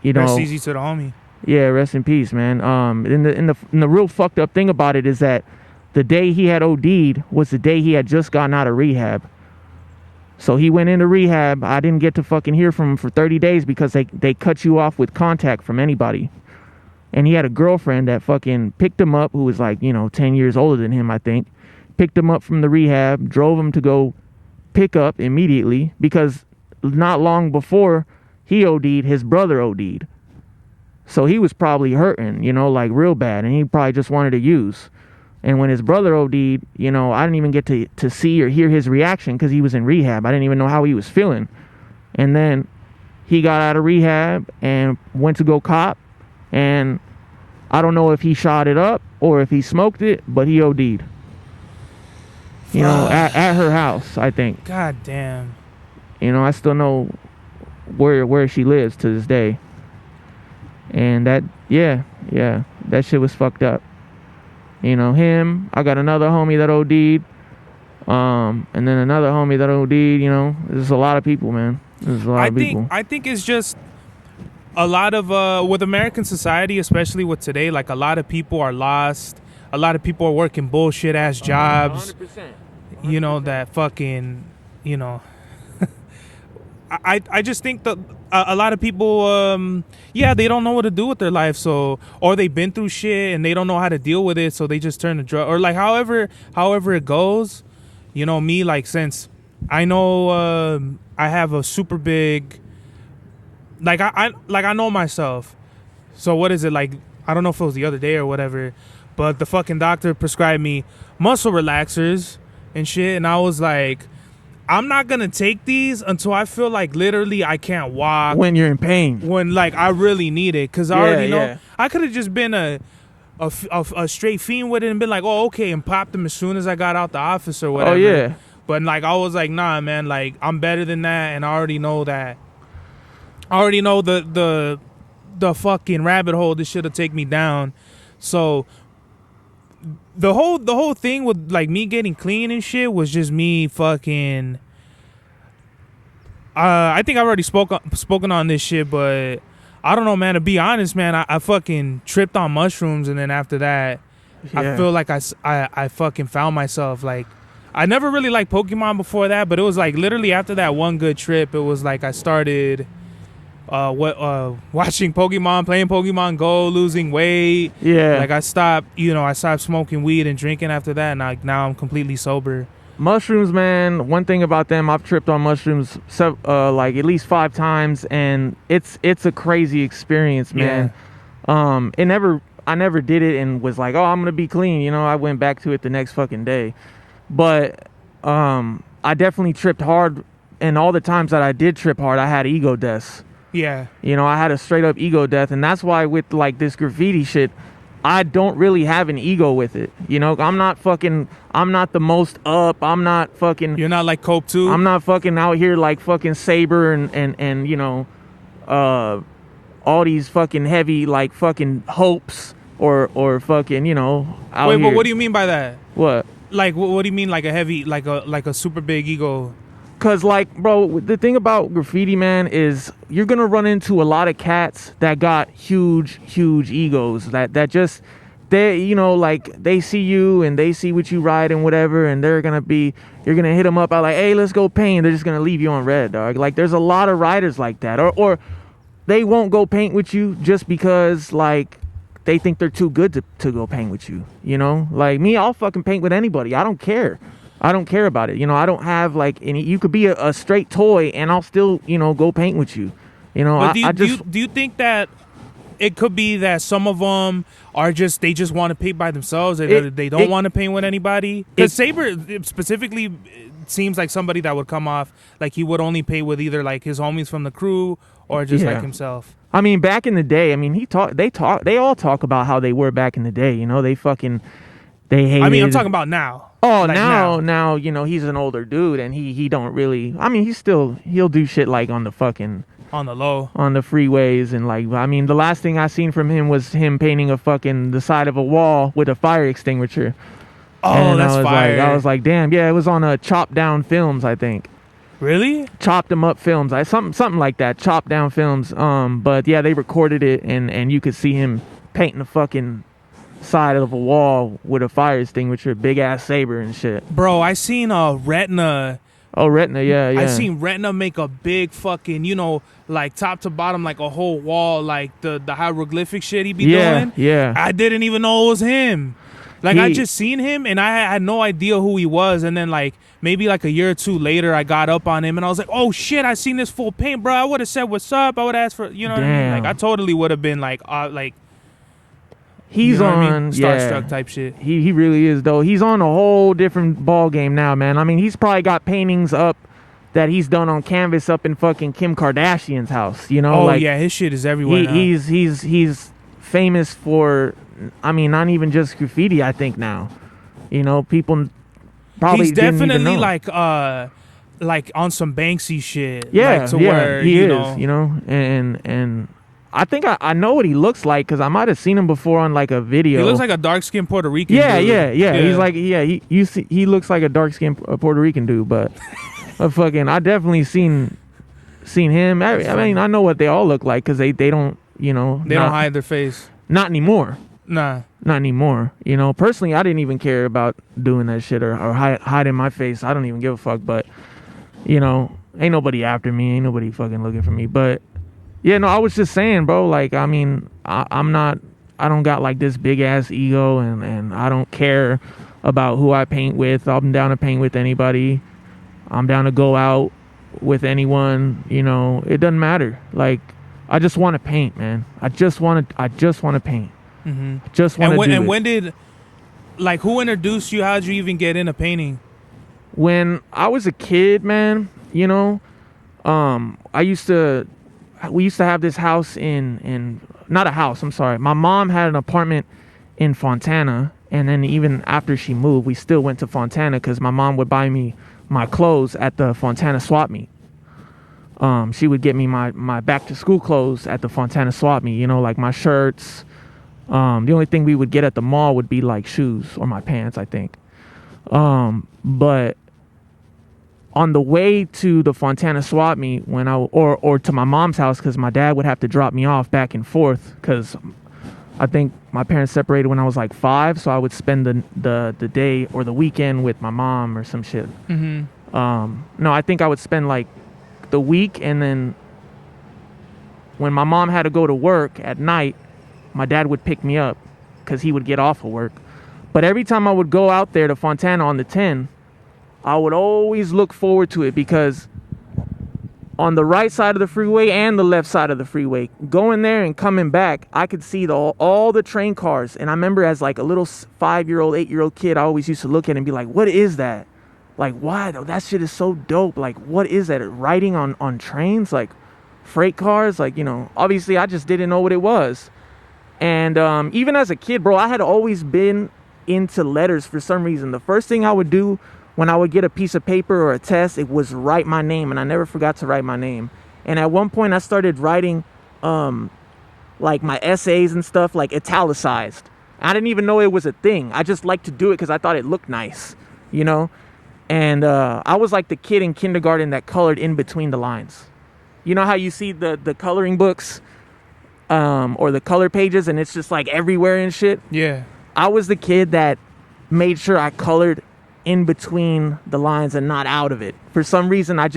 [SPEAKER 1] you know,
[SPEAKER 2] Rest easy to the homie.
[SPEAKER 1] Yeah, rest in peace, man. And the real fucked up thing about it is that the day he had OD'd was the day he had just gotten out of rehab. So he went into rehab. I didn't get to fucking hear from him for 30 days because they cut you off with contact from anybody. And he had a girlfriend that fucking picked him up, who was like, you know, 10 years older than him, I think. Picked him up from the rehab, drove him to go pick up immediately, because not long before he OD'd, his brother OD'd. So he was probably hurting, you know, like real bad. And he probably just wanted to use. And when his brother OD'd, you know, I didn't even get to see or hear his reaction because he was in rehab. I didn't even know how he was feeling. And then he got out of rehab and went to go cop. And I don't know if he shot it up or if he smoked it, but he OD'd. You know, at her house, I think.
[SPEAKER 2] God damn.
[SPEAKER 1] You know, I still know where she lives to this day. And that, yeah, that shit was fucked up. You know, him, I got another homie that OD'd. And then another homie that OD'd, you know. There's a lot of people, man. There's a lot of people.
[SPEAKER 2] I think it's just a lot of, with American society, especially with today, like a lot of people are lost. A lot of people are working bullshit-ass jobs.
[SPEAKER 1] 100%.
[SPEAKER 2] You know, that fucking, you know. I just think that a lot of people, they don't know what to do with their life, so, or they've been through shit and they don't know how to deal with it, so they just turn to drug, or like however it goes. You know, me, like, since I know I have a super big, like I know myself. So what is it, like, I don't know if it was the other day or whatever, but the fucking doctor prescribed me muscle relaxers and shit, and I was like, I'm not gonna take these until I feel like literally I can't walk.
[SPEAKER 1] When you're in pain.
[SPEAKER 2] When like I really need it, because I already know.
[SPEAKER 1] Yeah.
[SPEAKER 2] I could have just been a straight fiend with it and been like, oh, okay, and popped them as soon as I got out the office or whatever.
[SPEAKER 1] Oh yeah.
[SPEAKER 2] But like I was like, nah, man, like I'm better than that, and I already know that. I already know the fucking rabbit hole this should have take me down. So the whole thing with like me getting clean and shit was just me fucking. I think I've already spoken on this shit, but I don't know, man. To be honest, man, I fucking tripped on mushrooms, and then after that, I feel like I fucking found myself. Like, I never really liked Pokemon before that, but it was like literally after that one good trip, it was like I started watching Pokemon, playing Pokemon Go, losing weight.
[SPEAKER 1] Yeah.
[SPEAKER 2] Like I stopped smoking weed and drinking after that, and like now I'm completely sober.
[SPEAKER 1] Mushrooms, man. One thing about them, I've tripped on mushrooms like at least 5 times, and it's a crazy experience, man. Yeah. I never did it and was like, oh, I'm gonna be clean. You know, I went back to it the next fucking day, but I definitely tripped hard, and all the times that I did trip hard, I had ego deaths.
[SPEAKER 2] Yeah.
[SPEAKER 1] You know, I had a straight up ego death, and that's why with like this graffiti shit, I don't really have an ego with it. You know, I'm not the most up. I'm not fucking.
[SPEAKER 2] You're not like Cope too?
[SPEAKER 1] I'm not fucking out here like fucking Saber and you know, all these fucking heavy like fucking hopes or fucking, you know, out
[SPEAKER 2] Wait,
[SPEAKER 1] here.
[SPEAKER 2] but what do you mean by that?
[SPEAKER 1] What?
[SPEAKER 2] Like, what do you mean like a heavy, like a super big ego?
[SPEAKER 1] Cause like, bro, the thing about graffiti, man, is you're gonna run into a lot of cats that got huge egos that just, they, you know, like they see you and they see what you ride and whatever, and you're gonna hit them up out like, hey, let's go paint. They're just gonna leave you on red, dog. Like there's a lot of riders like that, or they won't go paint with you just because like they think they're too good to go paint with you. You know, like me, I'll fucking paint with anybody. I don't care. I don't care about it. You know, I don't have like any, you could be a straight toy and I'll still, you know, go paint with you. You know,
[SPEAKER 2] do you think that it could be that some of them are just, they just want to paint by themselves, or they don't want to paint with anybody? Because Saber specifically seems like somebody that would come off like he would only paint with either like his homies from the crew or just like himself. I
[SPEAKER 1] mean, back in the day, I mean, they all talk about how they were back in the day. You know, they hated.
[SPEAKER 2] I mean, I'm talking about now.
[SPEAKER 1] Oh, like now, you know, he's an older dude and he don't really, I mean, he'll do shit like on the fucking,
[SPEAKER 2] on the low,
[SPEAKER 1] on the freeways, and like, I mean, the last thing I seen from him was him painting the side of a wall with a fire extinguisher.
[SPEAKER 2] Oh,
[SPEAKER 1] and
[SPEAKER 2] that's fire.
[SPEAKER 1] I was like, damn, yeah, it was on a Chop Down Films, I think.
[SPEAKER 2] Really?
[SPEAKER 1] Chopped Them Up Films, something like that, Chop Down Films. But yeah, they recorded it, and you could see him painting the fucking side of a wall with a fire extinguisher, big ass Saber and shit.
[SPEAKER 2] Bro, I seen Retina.
[SPEAKER 1] Oh, Retina, yeah.
[SPEAKER 2] I seen Retina make a big fucking, you know, like top to bottom, like a whole wall, like the hieroglyphic shit he be doing.
[SPEAKER 1] Yeah.
[SPEAKER 2] I didn't even know it was him. Like I just seen him and I had no idea who he was, and then like maybe like a year or two later I got up on him and I was like, oh shit, I seen this full paint, bro. I would have said what's up. I would have asked for, you know what I mean? Like I totally would have been like
[SPEAKER 1] He's
[SPEAKER 2] you know what I
[SPEAKER 1] on
[SPEAKER 2] mean? Starstruck type shit.
[SPEAKER 1] He really is though. He's on a whole different ball game now, man. I mean, he's probably got paintings up that he's done on canvas up in fucking Kim Kardashian's house. You know,
[SPEAKER 2] Oh
[SPEAKER 1] like,
[SPEAKER 2] yeah, his shit is everywhere. Now.
[SPEAKER 1] He's famous for, I mean, not even just graffiti. I think now, you know, people probably
[SPEAKER 2] he's
[SPEAKER 1] didn't even
[SPEAKER 2] definitely
[SPEAKER 1] know.
[SPEAKER 2] like on some Banksy shit.
[SPEAKER 1] Yeah,
[SPEAKER 2] like to
[SPEAKER 1] yeah,
[SPEAKER 2] where,
[SPEAKER 1] he
[SPEAKER 2] you
[SPEAKER 1] is.
[SPEAKER 2] know,
[SPEAKER 1] You know, and I think I know what he looks like because I might have seen him before on like a video.
[SPEAKER 2] he looks like a dark skinned Puerto Rican.
[SPEAKER 1] Yeah,
[SPEAKER 2] dude.
[SPEAKER 1] yeah. He's like, he looks like a dark skinned Puerto Rican dude, but fucking, I definitely seen him. I mean, I know what they all look like because they don't, you know,
[SPEAKER 2] they don't hide their face.
[SPEAKER 1] Not anymore.
[SPEAKER 2] Nah.
[SPEAKER 1] Not anymore. You know, personally, I didn't even care about doing that shit or hiding my face. I don't even give a fuck. But, you know, ain't nobody after me. Ain't nobody fucking looking for me. But, yeah, no, I was just saying, bro, like, I mean, I don't got like this big ass ego and I don't care about who I paint with. I'm down to paint with anybody. I'm down to go out with anyone. You know, it doesn't matter. Like, I just want to paint, man. I just want to paint.
[SPEAKER 2] Mm-hmm.
[SPEAKER 1] Just want to do it.
[SPEAKER 2] And when did, like, who introduced you? How'd you even get into painting?
[SPEAKER 1] When I was a kid, man, you know, we used to have this house in not a house, I'm sorry. My mom had an apartment in Fontana, and then even after she moved, we still went to Fontana because my mom would buy me my clothes at the Fontana swap meet. She would get me my back to school clothes at the Fontana swap meet, you know, like my shirts. The only thing we would get at the mall would be like shoes or my pants, I think. But on the way to the Fontana swap meet, when or to my mom's house, because my dad would have to drop me off back and forth, because I think my parents separated when I was like 5, so I would spend the day or the weekend with my mom or some shit.
[SPEAKER 2] Mm-hmm.
[SPEAKER 1] No, I think I would spend like the week, and then when my mom had to go to work at night, my dad would pick me up because he would get off of work. But every time I would go out there to Fontana on the 10, I would always look forward to it because on the right side of the freeway and the left side of the freeway, going there and coming back, I could see all the train cars. And I remember as like a little 5-year-old, 8-year-old kid, I always used to look at it and be like, what is that? Like, why though? That shit is so dope. Like, what is that? Riding on trains, like freight cars, like, you know, obviously I just didn't know what it was. And even as a kid, bro, I had always been into letters for some reason. The first thing I would do when I would get a piece of paper or a test, it was write my name, and I never forgot to write my name. And at one point I started writing like my essays and stuff like italicized. I didn't even know it was a thing. I just liked to do it because I thought it looked nice, you know. And I was like the kid in kindergarten that colored in between the lines. You know how you see the coloring books or the color pages and it's just like everywhere and shit?
[SPEAKER 2] Yeah.
[SPEAKER 1] I was the kid that made sure I colored in between the lines and not out of it. For some reason, I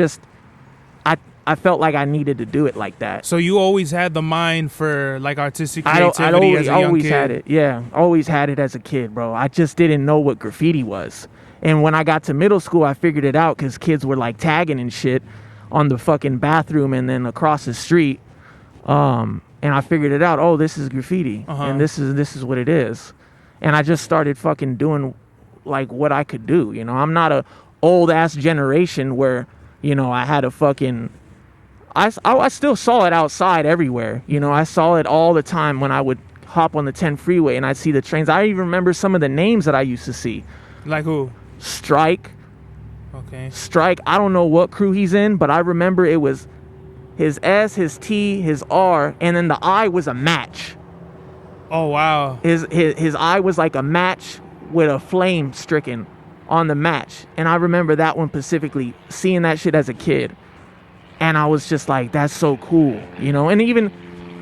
[SPEAKER 1] felt like I needed to do it like that.
[SPEAKER 2] So you always had the mind for like artistic creativity as a young
[SPEAKER 1] always
[SPEAKER 2] kid?
[SPEAKER 1] had it. Yeah, always had it as a kid, bro. I just didn't know what graffiti was. And when I got to middle school, I figured it out because kids were like tagging and shit on the fucking bathroom and then across the street. And I figured it out. Oh, this is graffiti, and this is what it is. And I just started fucking doing like what I could do. You know, I'm not a old ass generation where, you know, I had a fucking. I still saw it outside everywhere. You know, I saw it all the time when I would hop on the 10 freeway and I'd see the trains. I even remember some of the names that I used to see.
[SPEAKER 2] Like who?
[SPEAKER 1] Strike.
[SPEAKER 2] Okay.
[SPEAKER 1] Strike. I don't know what crew he's in, but I remember it was his S, his T, his R, and then the I was a match.
[SPEAKER 2] Oh wow.
[SPEAKER 1] His eye was like a match with a flame stricken on the match. And I remember that one specifically, seeing that shit as a kid. And I was just like, that's so cool, you know? And even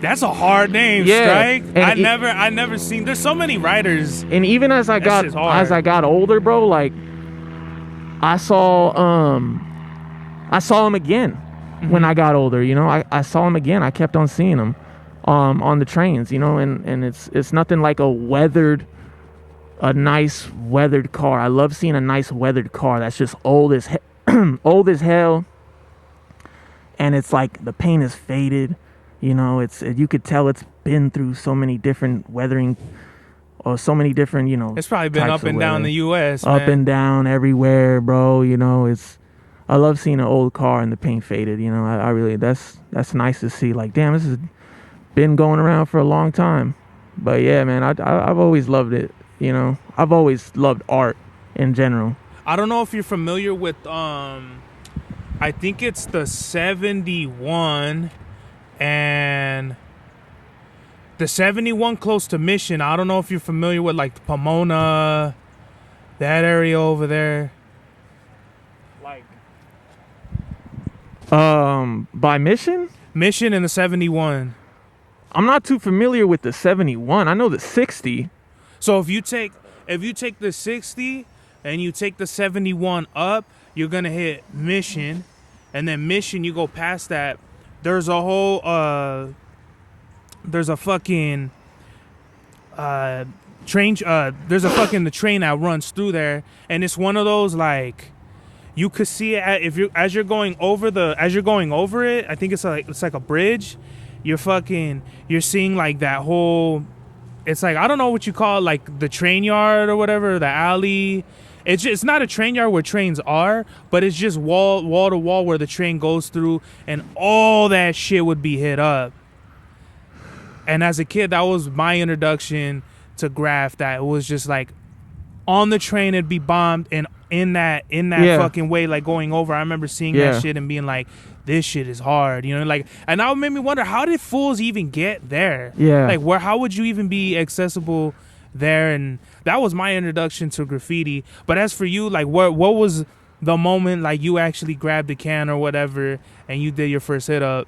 [SPEAKER 2] that's a hard name,
[SPEAKER 1] yeah,
[SPEAKER 2] Strike. I never seen. There's so many writers.
[SPEAKER 1] And even as I got older, bro, like I saw him again when I got older, you know? I saw him again. I kept on seeing him on the trains, you know, and it's nothing like a nice weathered car. I love seeing a nice weathered car that's just old as hell. And it's like the paint is faded, you know, you could tell it's been through so many different weathering so many different,
[SPEAKER 2] It's probably been
[SPEAKER 1] types
[SPEAKER 2] up and
[SPEAKER 1] of
[SPEAKER 2] down
[SPEAKER 1] weather.
[SPEAKER 2] the U.S.,
[SPEAKER 1] Up
[SPEAKER 2] man.
[SPEAKER 1] and down everywhere, bro. I love seeing an old car and the paint faded. I really, that's nice to see. Like, damn, this has been going around for a long time. But yeah, man, I've always loved it. I've always loved art in general.
[SPEAKER 2] I don't know if you're familiar with, I think it's the 71 and the 71 close to Mission. I don't know if you're familiar with like Pomona, that area over there.
[SPEAKER 1] Like, by Mission?
[SPEAKER 2] Mission and the 71.
[SPEAKER 1] I'm not too familiar with the 71. I know the 60.
[SPEAKER 2] So if you take the 60 and you take the 71 up, you're gonna hit Mission, and then Mission, you go past that. There's a whole there's a fucking train. There's a fucking the train that runs through there, and it's one of those like you could see it as you're going over it. I think it's like a bridge. You're seeing like that whole. It's like, I don't know what you call it, like the train yard or whatever, the alley. It's not a train yard where trains are, but it's just wall to wall where the train goes through, and all that shit would be hit up. And as a kid, that was my introduction to graph. That it was just like on the train, it'd be bombed, and in that fucking way, like going over. I remember seeing that shit and being like, this shit is hard, like, and that made me wonder, how did fools even get there?
[SPEAKER 1] Yeah.
[SPEAKER 2] Like, how would you even be accessible there? And that was my introduction to graffiti. But as for you, like, what was the moment like you actually grabbed a can or whatever and you did your first hit up?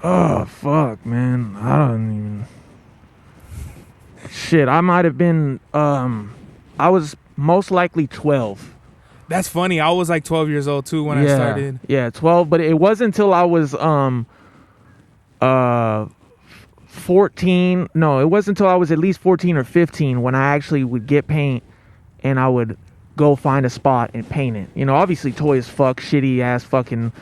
[SPEAKER 1] Oh, fuck, man. I don't even... Shit, I might have been, I was most likely 12.
[SPEAKER 2] That's funny. I was like 12 years old too when I started.
[SPEAKER 1] Yeah, 12, but it wasn't until I was 14. No, it wasn't until I was at least 14 or 15 when I actually would get paint and I would go find a spot and paint it. Obviously toy as fuck, shitty ass fucking.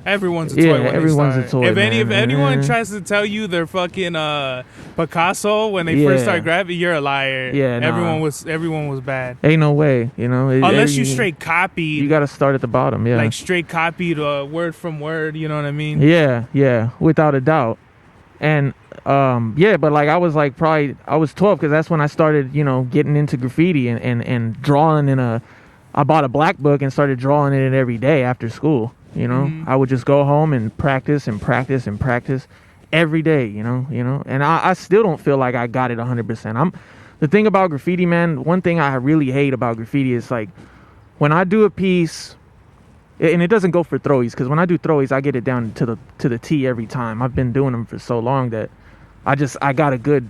[SPEAKER 2] Everyone's a toy.
[SPEAKER 1] Yeah, everyone's a toy.
[SPEAKER 2] If anyone tries to tell you they're fucking Picasso when they first start grabbing, you're a liar.
[SPEAKER 1] Yeah,
[SPEAKER 2] everyone was bad.
[SPEAKER 1] Ain't no way,
[SPEAKER 2] Unless you straight copied.
[SPEAKER 1] You got to start at the bottom, yeah.
[SPEAKER 2] Like straight copied word from word. You know what I mean?
[SPEAKER 1] Yeah, without a doubt. And but like I was 12 because that's when I started, getting into graffiti and drawing I bought a black book and started drawing in it every day after school. I would just go home and practice every day, and I still don't feel like I got it 100%. The thing about graffiti, man, one thing I really hate about graffiti is like when I do a piece, and it doesn't go for throwies, because when I do throwies, I get it down to the T every time. I've been doing them for so long that I got a good,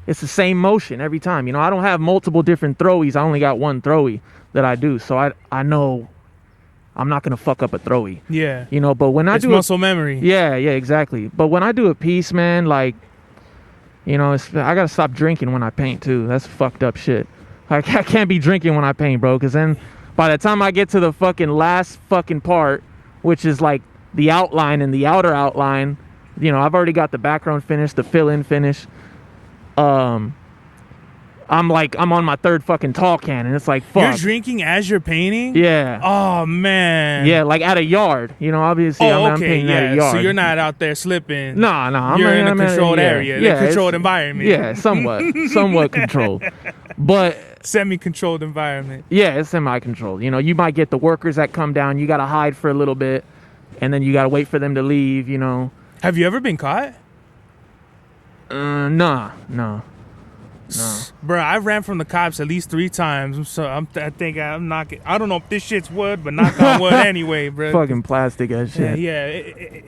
[SPEAKER 1] it's the same motion every time. I don't have multiple different throwies. I only got one throwy that I do. So I know I'm not going to fuck up a throwy.
[SPEAKER 2] Yeah.
[SPEAKER 1] But when
[SPEAKER 2] it's muscle memory.
[SPEAKER 1] Yeah, exactly. But when I do a piece, man, like, I got to stop drinking when I paint too. That's fucked up shit. I can't be drinking when I paint, bro, because then by the time I get to the fucking last fucking part, which is like the outline and the outer outline, I've already got the background finished, the fill-in finish. I'm on my third fucking tall can, and it's like, fuck.
[SPEAKER 2] You're drinking as you're painting?
[SPEAKER 1] Yeah.
[SPEAKER 2] Oh, man.
[SPEAKER 1] Yeah, like at a yard. Obviously, I'm painting at a yard.
[SPEAKER 2] So you're not out there slipping.
[SPEAKER 1] No.
[SPEAKER 2] You're in a controlled area, a controlled environment.
[SPEAKER 1] Yeah, somewhat controlled. But
[SPEAKER 2] semi-controlled environment.
[SPEAKER 1] Yeah, it's semi-controlled. You might get the workers that come down. You got to hide for a little bit, and then you got to wait for them to leave,
[SPEAKER 2] Have you ever been caught?
[SPEAKER 1] No.
[SPEAKER 2] Bro, I ran from the cops at least 3 times. So I think I'm knocking. I don't know if this shit's wood, but knock on wood anyway, bro.
[SPEAKER 1] Fucking plastic as shit.
[SPEAKER 2] Yeah.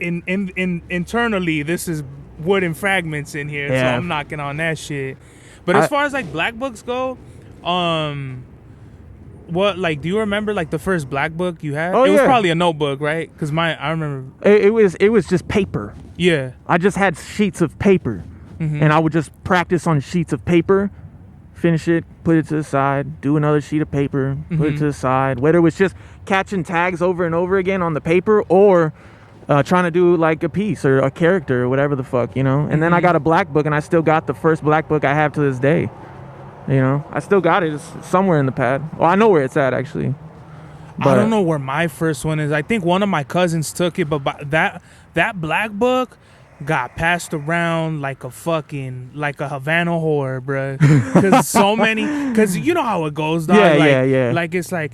[SPEAKER 2] Internally, this is wooden fragments in here, so I'm knocking on that shit. But as far as like black books go, what, like, do you remember like the first black book you had?
[SPEAKER 1] Oh,
[SPEAKER 2] it was probably a notebook, right? Because I remember.
[SPEAKER 1] It was just paper.
[SPEAKER 2] Yeah.
[SPEAKER 1] I just had sheets of paper. And I would just practice on sheets of paper, finish it, put it to the side, do another sheet of paper, put it to the side. Whether it was just catching tags over and over again on the paper or trying to do like a piece or a character or whatever the fuck, And then I got a black book, and I still got the first black book I have to this day. You know, I still got it. It's somewhere in the pad. Well, I know where it's at actually.
[SPEAKER 2] I don't know where my first one is. I think one of my cousins took it, but that black book got passed around like a Havana whore, bro. Because because you know how it goes, dog.
[SPEAKER 1] Yeah.
[SPEAKER 2] Like it's like,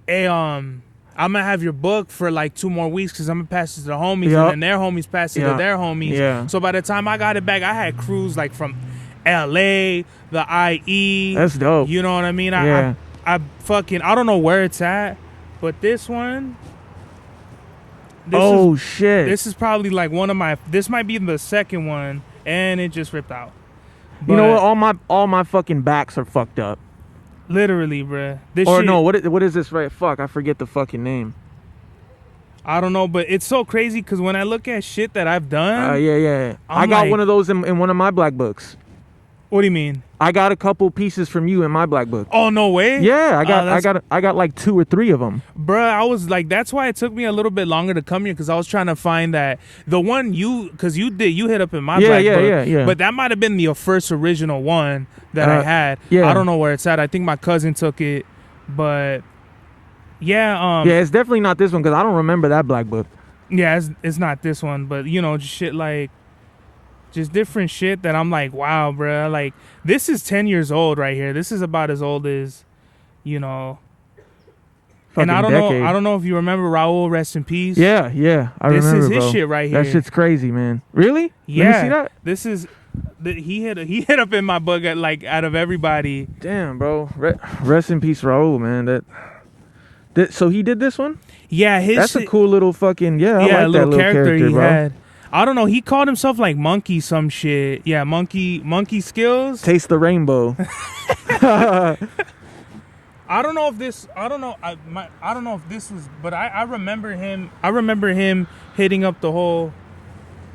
[SPEAKER 2] hey, I'm gonna have your book for like 2 more weeks because I'm gonna pass it to the homies, and then their homies pass it to their homies.
[SPEAKER 1] Yeah.
[SPEAKER 2] So by the time I got it back, I had crews like from LA, the IE.
[SPEAKER 1] That's dope.
[SPEAKER 2] You know what I mean?
[SPEAKER 1] Yeah.
[SPEAKER 2] I don't know where it's at, but this one.
[SPEAKER 1] Shit.
[SPEAKER 2] This is probably like this might be the second one, and it just ripped out. But
[SPEAKER 1] you know what? All my fucking backs are fucked up.
[SPEAKER 2] Literally, bruh.
[SPEAKER 1] What is this right? Fuck, I forget the fucking name.
[SPEAKER 2] I don't know, but it's so crazy because when I look at shit that I've done.
[SPEAKER 1] Yeah. I got one of those in one of my black books.
[SPEAKER 2] What do you mean?
[SPEAKER 1] I got a couple pieces from you in my black book.
[SPEAKER 2] Oh, no way?
[SPEAKER 1] Yeah, I got like 2 or 3 of them.
[SPEAKER 2] Bruh, I was like, that's why it took me a little bit longer to come here, because I was trying to find that the one you hit up in my black book.
[SPEAKER 1] Yeah.
[SPEAKER 2] But that might have been your first original one that I had.
[SPEAKER 1] Yeah.
[SPEAKER 2] I don't know where it's at. I think my cousin took it, but yeah.
[SPEAKER 1] Yeah, it's definitely not this one because I don't remember that black book.
[SPEAKER 2] Yeah, it's not this one, but you know, just shit like. Just different shit that I'm like, wow, bro. Like, this is 10 years old right here. This is about as old as, you know.
[SPEAKER 1] Fucking
[SPEAKER 2] and I
[SPEAKER 1] decade.
[SPEAKER 2] don't know if you remember Raul, rest in peace.
[SPEAKER 1] Yeah. I remember.
[SPEAKER 2] This is his
[SPEAKER 1] bro.
[SPEAKER 2] shit right here.
[SPEAKER 1] That shit's crazy, man. Really?
[SPEAKER 2] Yeah.
[SPEAKER 1] Let me see that.
[SPEAKER 2] This is he hit up in my book at, like, out of everybody.
[SPEAKER 1] Damn, bro. Rest in peace, Raul, man. So he did this one?
[SPEAKER 2] Yeah,
[SPEAKER 1] that's a cool little fucking I like
[SPEAKER 2] a little
[SPEAKER 1] that
[SPEAKER 2] character he
[SPEAKER 1] bro.
[SPEAKER 2] had. I don't know. He called himself like Monkey some shit. Yeah, Monkey Skills.
[SPEAKER 1] Taste the rainbow.
[SPEAKER 2] I don't know if this. I don't know. I don't know if this was. But I remember him. I remember him hitting up the whole.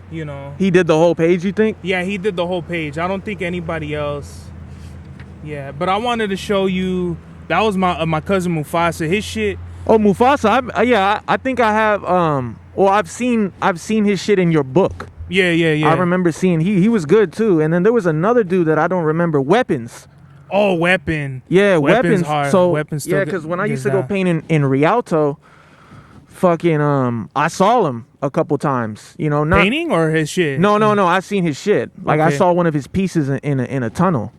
[SPEAKER 2] You know.
[SPEAKER 1] He did the whole page. You think?
[SPEAKER 2] Yeah, he did the whole page. I don't think anybody else. Yeah, but I wanted to show you. That was my cousin Mufasa. His shit.
[SPEAKER 1] Oh, Mufasa. I think I have. Well, I've seen his shit in your book.
[SPEAKER 2] Yeah.
[SPEAKER 1] I remember seeing he was good too. And then there was another dude that I don't remember. Weapons.
[SPEAKER 2] Oh, Weapon.
[SPEAKER 1] Yeah, Weapons.
[SPEAKER 2] Hard.
[SPEAKER 1] So
[SPEAKER 2] Weapons
[SPEAKER 1] yeah, because when I used to go paint in Rialto, fucking I saw him a couple times. You know, not
[SPEAKER 2] painting or his shit.
[SPEAKER 1] No. I've seen his shit. Like I saw one of his pieces in a tunnel.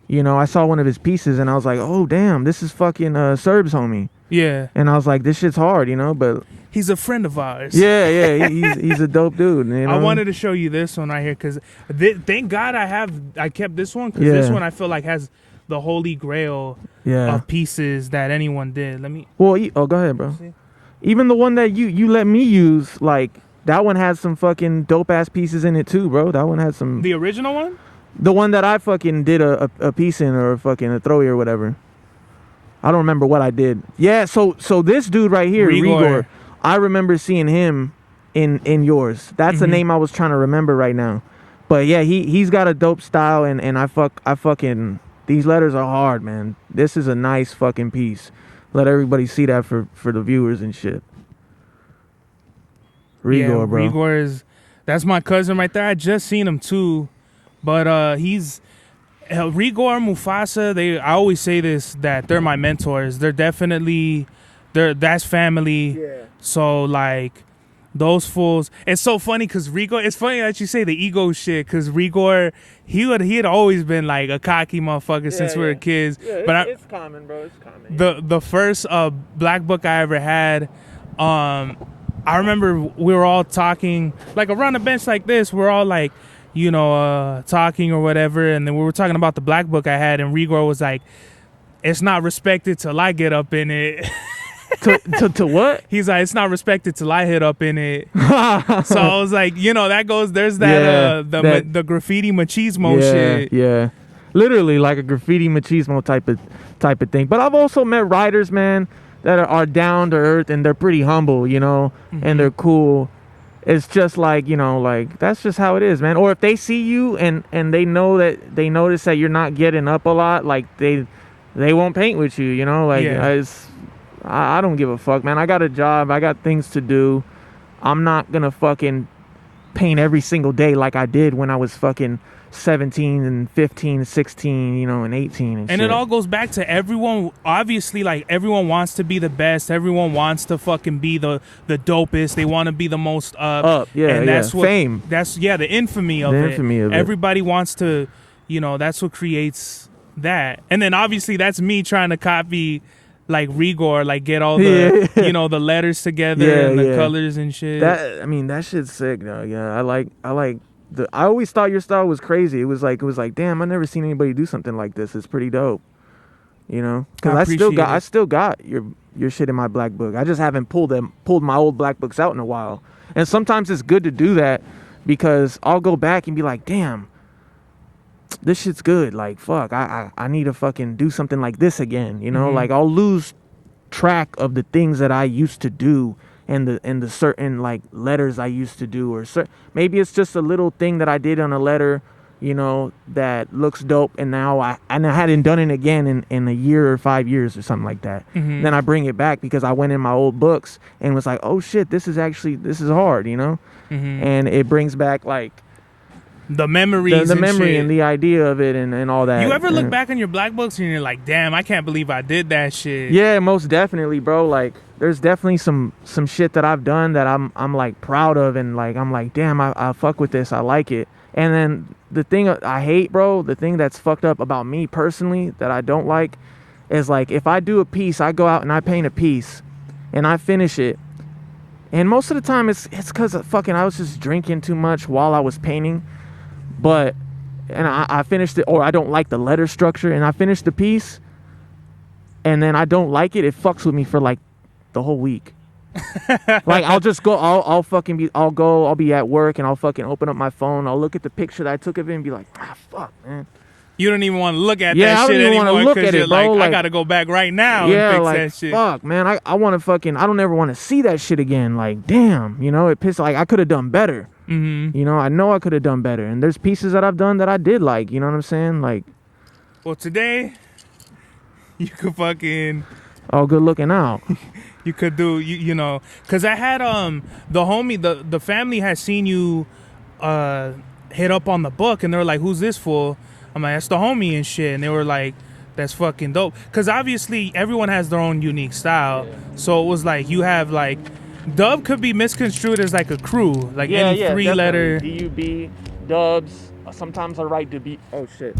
[SPEAKER 1] You know, I saw one of his pieces and I was like, oh damn, this is fucking Serb's homie.
[SPEAKER 2] Yeah.
[SPEAKER 1] And I was like, this shit's hard, you know, but
[SPEAKER 2] he's a friend of ours.
[SPEAKER 1] Yeah, he's a dope dude. You know?
[SPEAKER 2] I wanted to show you this one right here because thank God I kept this one because this one I feel like has the holy grail of pieces that anyone did. Let me.
[SPEAKER 1] Well, go ahead, bro. Even the one that you let me use, like that one has some fucking dope ass pieces in it too, bro. That one had some.
[SPEAKER 2] The original one.
[SPEAKER 1] The one that I fucking did a piece in or fucking a throwy or whatever. I don't remember what I did. Yeah, so this dude right here, Rigor, I remember seeing him in yours. That's the name I was trying to remember right now. But yeah, he's got a dope style and I fucking these letters are hard, man. This is a nice fucking piece. Let everybody see that for the viewers and shit. Rigor, bro.
[SPEAKER 2] Rigor that's my cousin right there. I just seen him too. But he's Rigor, Mufasa, I always say this, that they're my mentors. They're definitely that's family. Yeah. So like those fools. It's so funny because Rigor, it's funny that you say the ego shit because Rigor, he had always been like a cocky motherfucker since we were kids.
[SPEAKER 1] Yeah,
[SPEAKER 2] but
[SPEAKER 1] it's common, bro. It's common.
[SPEAKER 2] The first black book I ever had, I remember we were all talking like around a bench like this. We're all like, you know, talking or whatever, and then we were talking about the black book I had, and Rigor was like, "It's not respected till I get up in it."
[SPEAKER 1] to what?
[SPEAKER 2] He's like, "It's not respected till I hit up in it." So I was like, you know, that goes. There's that the graffiti machismo shit.
[SPEAKER 1] Yeah, literally like a graffiti machismo type of thing. But I've also met writers, man, that are down to earth and they're pretty humble, you know, and they're cool. It's just like, you know, like that's just how it is, man. Or if they see you and they know that they notice that you're not getting up a lot, like they won't paint with you, you know, like I don't give a fuck, man. I got a job, I got things to do. I'm not gonna fucking paint every single day like I did when I was fucking 17 and 15, 16, you know, and 18 and shit.
[SPEAKER 2] And it all goes back to everyone. Obviously, like, everyone wants to be the best. Everyone wants to fucking be the dopest. They want to be the most up.
[SPEAKER 1] Yeah,
[SPEAKER 2] and that's what,
[SPEAKER 1] fame.
[SPEAKER 2] That's the infamy of it. Everybody wants to, you know, that's what creates that. And then obviously that's me trying to copy like Rigor, like get all the you know, the letters together and the colors and shit.
[SPEAKER 1] That, I mean, that shit's sick though. Yeah, I like I always thought your style was crazy. It was like damn, I never seen anybody do something like this. It's pretty dope. You know, because I still got your shit in my black book. I just haven't pulled my old black books out in a while. And sometimes it's good to do that because I'll go back and be like, damn, this shit's good. Like, fuck, I need to fucking do something like this again. You know, like I'll lose track of the things that I used to do and the certain like letters I used to do, or maybe it's just a little thing that I did on a letter, you know, that looks dope, and now I hadn't done it again in a year or 5 years or something like that. Then I bring it back because I went in my old books and was like, oh shit, this is hard, you know. And it brings back like
[SPEAKER 2] the memories,
[SPEAKER 1] the
[SPEAKER 2] and
[SPEAKER 1] memory
[SPEAKER 2] shit.
[SPEAKER 1] And the idea of it and all that.
[SPEAKER 2] You ever look back on your black books and you're like, damn, I can't believe I did that shit?
[SPEAKER 1] Yeah, most definitely, bro. Like, there's definitely some shit that I've done that I'm like proud of, and like I'm like, damn, I fuck with this, I like it. And then the thing I hate, bro, the thing that's fucked up about me personally that I don't like is like, if I do a piece, I go out and I paint a piece and I finish it, and most of the time it's because I was just drinking too much while I was painting. But, and I finished it, or I don't like the letter structure, and I finished the piece, and then I don't like it, it fucks with me for like the whole week. Like, I'll just go, I'll be at work, and I'll fucking open up my phone, I'll look at the picture that I took of it and be like, fuck, man.
[SPEAKER 2] You don't even want to look at that
[SPEAKER 1] I don't
[SPEAKER 2] shit
[SPEAKER 1] even
[SPEAKER 2] anymore
[SPEAKER 1] look at it, bro.
[SPEAKER 2] Like, I gotta go back right now and fix that shit.
[SPEAKER 1] Fuck, man, I want to fucking, I don't ever want to see that shit again. Like, damn, you know, it pissed, like, I could have done better. You know, I know I could have done better. And there's pieces that I've done that I did like, you know what I'm saying? Like,
[SPEAKER 2] well, today, you could fucking...
[SPEAKER 1] Oh, good looking out.
[SPEAKER 2] You could do, you know, because I had, the homie, the family had seen you hit up on the book, and they were like, who's this fool? I'm like, that's the homie and shit. And they were like, that's fucking dope. Because obviously, everyone has their own unique style. Yeah. So it was like, you have like... Dub could be misconstrued as like a crew, like any three-letter.
[SPEAKER 1] DUB, dubs. Sometimes I write DUB. Oh shit.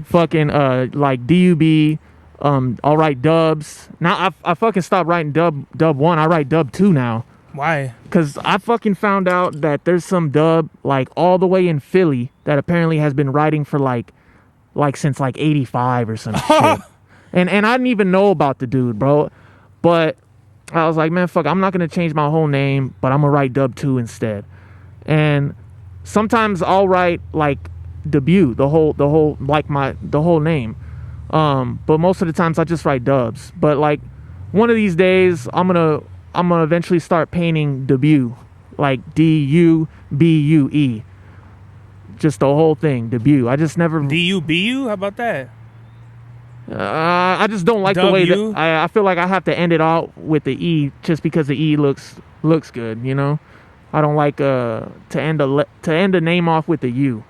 [SPEAKER 1] Fucking like DUB. I'll write dubs. Now I fucking stopped writing dub1. I write dub2 now.
[SPEAKER 2] Why?
[SPEAKER 1] Because I fucking found out that there's some dub like all the way in Philly that apparently has been writing for like since like 85 or some shit. And I didn't even know about the dude, bro. But I was like, man, fuck, I'm not going to change my whole name, but I'm going to write Dub2 instead. And sometimes I'll write like debut, the whole name. But most of the times I just write dubs. But like one of these days I'm going to eventually start painting debut, like DUBUE. Just the whole thing, debut. I just never
[SPEAKER 2] DUBU? How about that?
[SPEAKER 1] I just don't like the way that I feel like I have to end it all with the E just because the E looks good, you know. I don't like to end a name off with the U.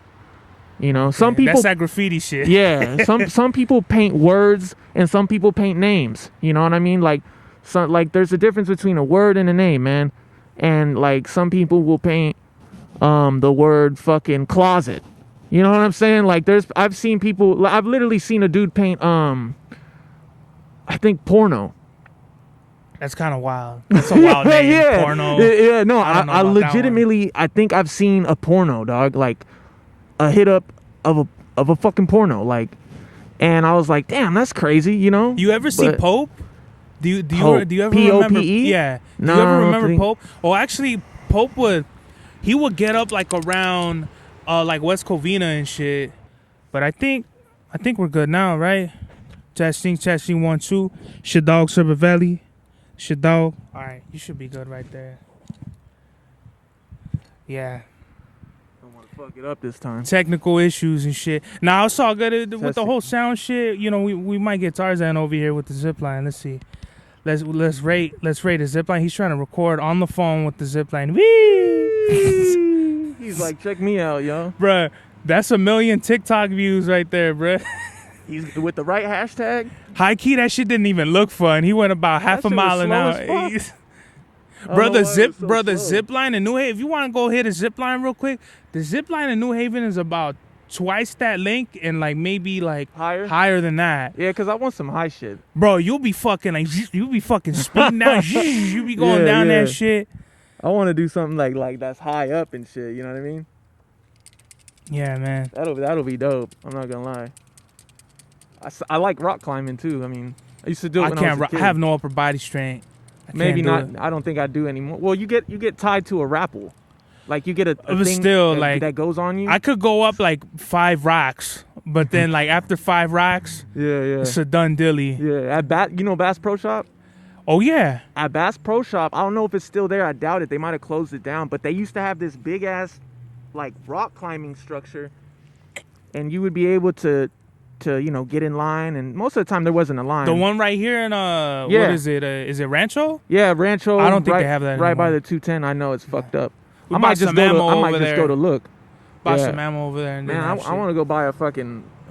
[SPEAKER 1] You know, some people,
[SPEAKER 2] that's that graffiti shit.
[SPEAKER 1] Yeah, some people paint words and some people paint names. You know what I mean? Like there's a difference between a word and a name, man. And like some people will paint the word fucking closet. You know what I'm saying? Like I've literally seen a dude paint I think porno.
[SPEAKER 2] That's kind of wild. That's a wild name.
[SPEAKER 1] Yeah.
[SPEAKER 2] Porno.
[SPEAKER 1] Yeah, no, I legitimately I think I've seen a porno, dog, like a hit up of a fucking porno, like, and I was like, damn, that's crazy, you know?
[SPEAKER 2] You ever see Pope? Do you ever
[SPEAKER 1] P-O-P-E?
[SPEAKER 2] remember? Yeah.
[SPEAKER 1] No,
[SPEAKER 2] do you ever remember Pope? Oh, actually, Pope would get up like around like West Covina and shit. But I think we're good now, right? Testing 1 2. Shadog Silver Valley. Shadog. All right, you should be good right there. Yeah.
[SPEAKER 1] Don't want to fuck it up this time.
[SPEAKER 2] Technical issues and shit. Now it's all good with the whole sound shit. You know, we might get Tarzan over here with the zipline. Let's see. Let's rate a zipline. He's trying to record on the phone with the zipline. Whee!
[SPEAKER 1] He's like, check me out, yo.
[SPEAKER 2] Bruh, That's 1 million TikTok views right there, bro.
[SPEAKER 1] He's with the right hashtag.
[SPEAKER 2] High key, that shit didn't even look fun. He went about half a
[SPEAKER 1] shit was
[SPEAKER 2] mile an
[SPEAKER 1] slow
[SPEAKER 2] hour.
[SPEAKER 1] as fuck.
[SPEAKER 2] Brother,
[SPEAKER 1] why it was so slow.
[SPEAKER 2] zip line in New Haven. If you want to go hit a zip line real quick, the zip line in New Haven is about twice that length and like maybe like higher than that.
[SPEAKER 1] Yeah, because I want some high shit.
[SPEAKER 2] Bro, you'll be fucking like you'll be fucking speeding down. You be going down that shit.
[SPEAKER 1] I want to do something like that's high up and shit. You know what I mean?
[SPEAKER 2] Yeah, man.
[SPEAKER 1] That'll be dope. I'm not gonna lie. I like rock climbing too. I mean, I used to do it when I was a kid.
[SPEAKER 2] I have no upper body strength.
[SPEAKER 1] Maybe not. I don't think I do anymore. Well, you get tied to a rappel. Like you get a thing
[SPEAKER 2] still, like,
[SPEAKER 1] that goes on you.
[SPEAKER 2] I could go up like 5 rocks, but then like after 5 rocks,
[SPEAKER 1] yeah,
[SPEAKER 2] it's a done dilly.
[SPEAKER 1] Yeah, at Bass Pro Shop.
[SPEAKER 2] Oh yeah,
[SPEAKER 1] at Bass Pro Shop. I don't know if it's still there. I doubt it. They might have closed it down. But they used to have this big ass like rock climbing structure, and you would be able to get in line. And most of the time there wasn't a line.
[SPEAKER 2] The one right here in what is it? Is it Rancho?
[SPEAKER 1] Yeah, Rancho.
[SPEAKER 2] I don't think they have that
[SPEAKER 1] right
[SPEAKER 2] anymore.
[SPEAKER 1] by the 210. I know it's fucked up.
[SPEAKER 2] I might just
[SPEAKER 1] go to look.
[SPEAKER 2] Buy some ammo over there. And
[SPEAKER 1] man, I want to go buy a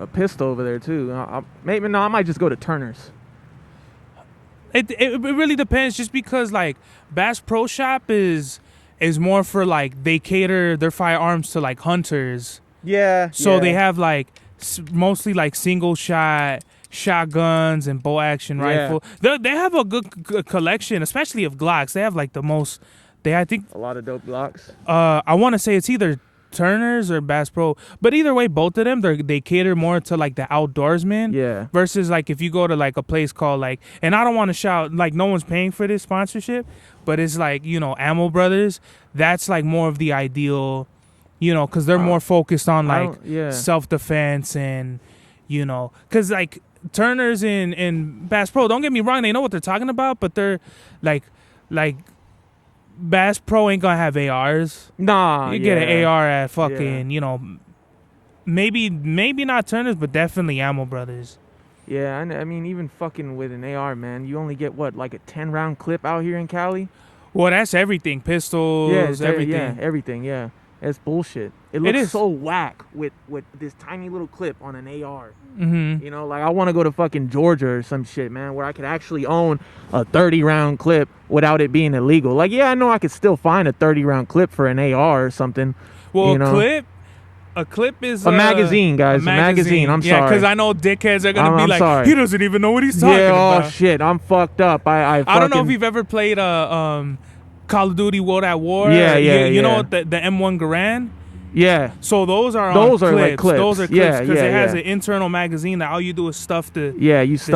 [SPEAKER 1] pistol over there too. I might just go to Turner's.
[SPEAKER 2] It really depends, just because like Bass Pro Shop is more for like they cater their firearms to like hunters.
[SPEAKER 1] Yeah.
[SPEAKER 2] So they have like mostly like single shot shotguns and bow action rifle. They have a good collection, especially of Glocks. They have like the most. I think
[SPEAKER 1] a lot of dope Glocks.
[SPEAKER 2] I want to say it's either Turner's or Bass Pro, but either way, both of them they cater more to like the outdoorsman.
[SPEAKER 1] Yeah.
[SPEAKER 2] Versus like if you go to like a place called like, and I don't want to shout like no one's paying for this sponsorship, but it's like Ammo Brothers. That's like more of the ideal, because they're more focused on like self defense and because like Turner's and Bass Pro. Don't get me wrong, they know what they're talking about, but they're like. Bass Pro ain't gonna have ARs.
[SPEAKER 1] Nah,
[SPEAKER 2] you get an AR at fucking, maybe not Turner's, but definitely Ammo Brothers.
[SPEAKER 1] Yeah, I mean, even fucking with an AR, man, you only get what, like a 10-round clip out here in Cali?
[SPEAKER 2] Well, that's everything. Pistols, everything.
[SPEAKER 1] Yeah, everything. Yeah, it's bullshit. It looks so whack with this tiny little clip on an AR.
[SPEAKER 2] Mm-hmm.
[SPEAKER 1] Like I want to go to fucking Georgia or some shit, man, where I could actually own a 30-round clip without it being illegal. Like, yeah, I know I could still find a 30-round clip for an AR or something.
[SPEAKER 2] Well, a clip is
[SPEAKER 1] a magazine, guys. A magazine. I'm sorry.
[SPEAKER 2] Yeah, because I know dickheads are gonna be like,
[SPEAKER 1] sorry.
[SPEAKER 2] He doesn't even know what he's talking about.
[SPEAKER 1] Oh shit, I'm fucked up. I
[SPEAKER 2] don't know if you've ever played Call of Duty World at War.
[SPEAKER 1] Yeah.
[SPEAKER 2] You know the M1 Garand.
[SPEAKER 1] Yeah.
[SPEAKER 2] So those are
[SPEAKER 1] clips.
[SPEAKER 2] Like clips. Those are clips because it has
[SPEAKER 1] an
[SPEAKER 2] internal magazine that all you do is stuff the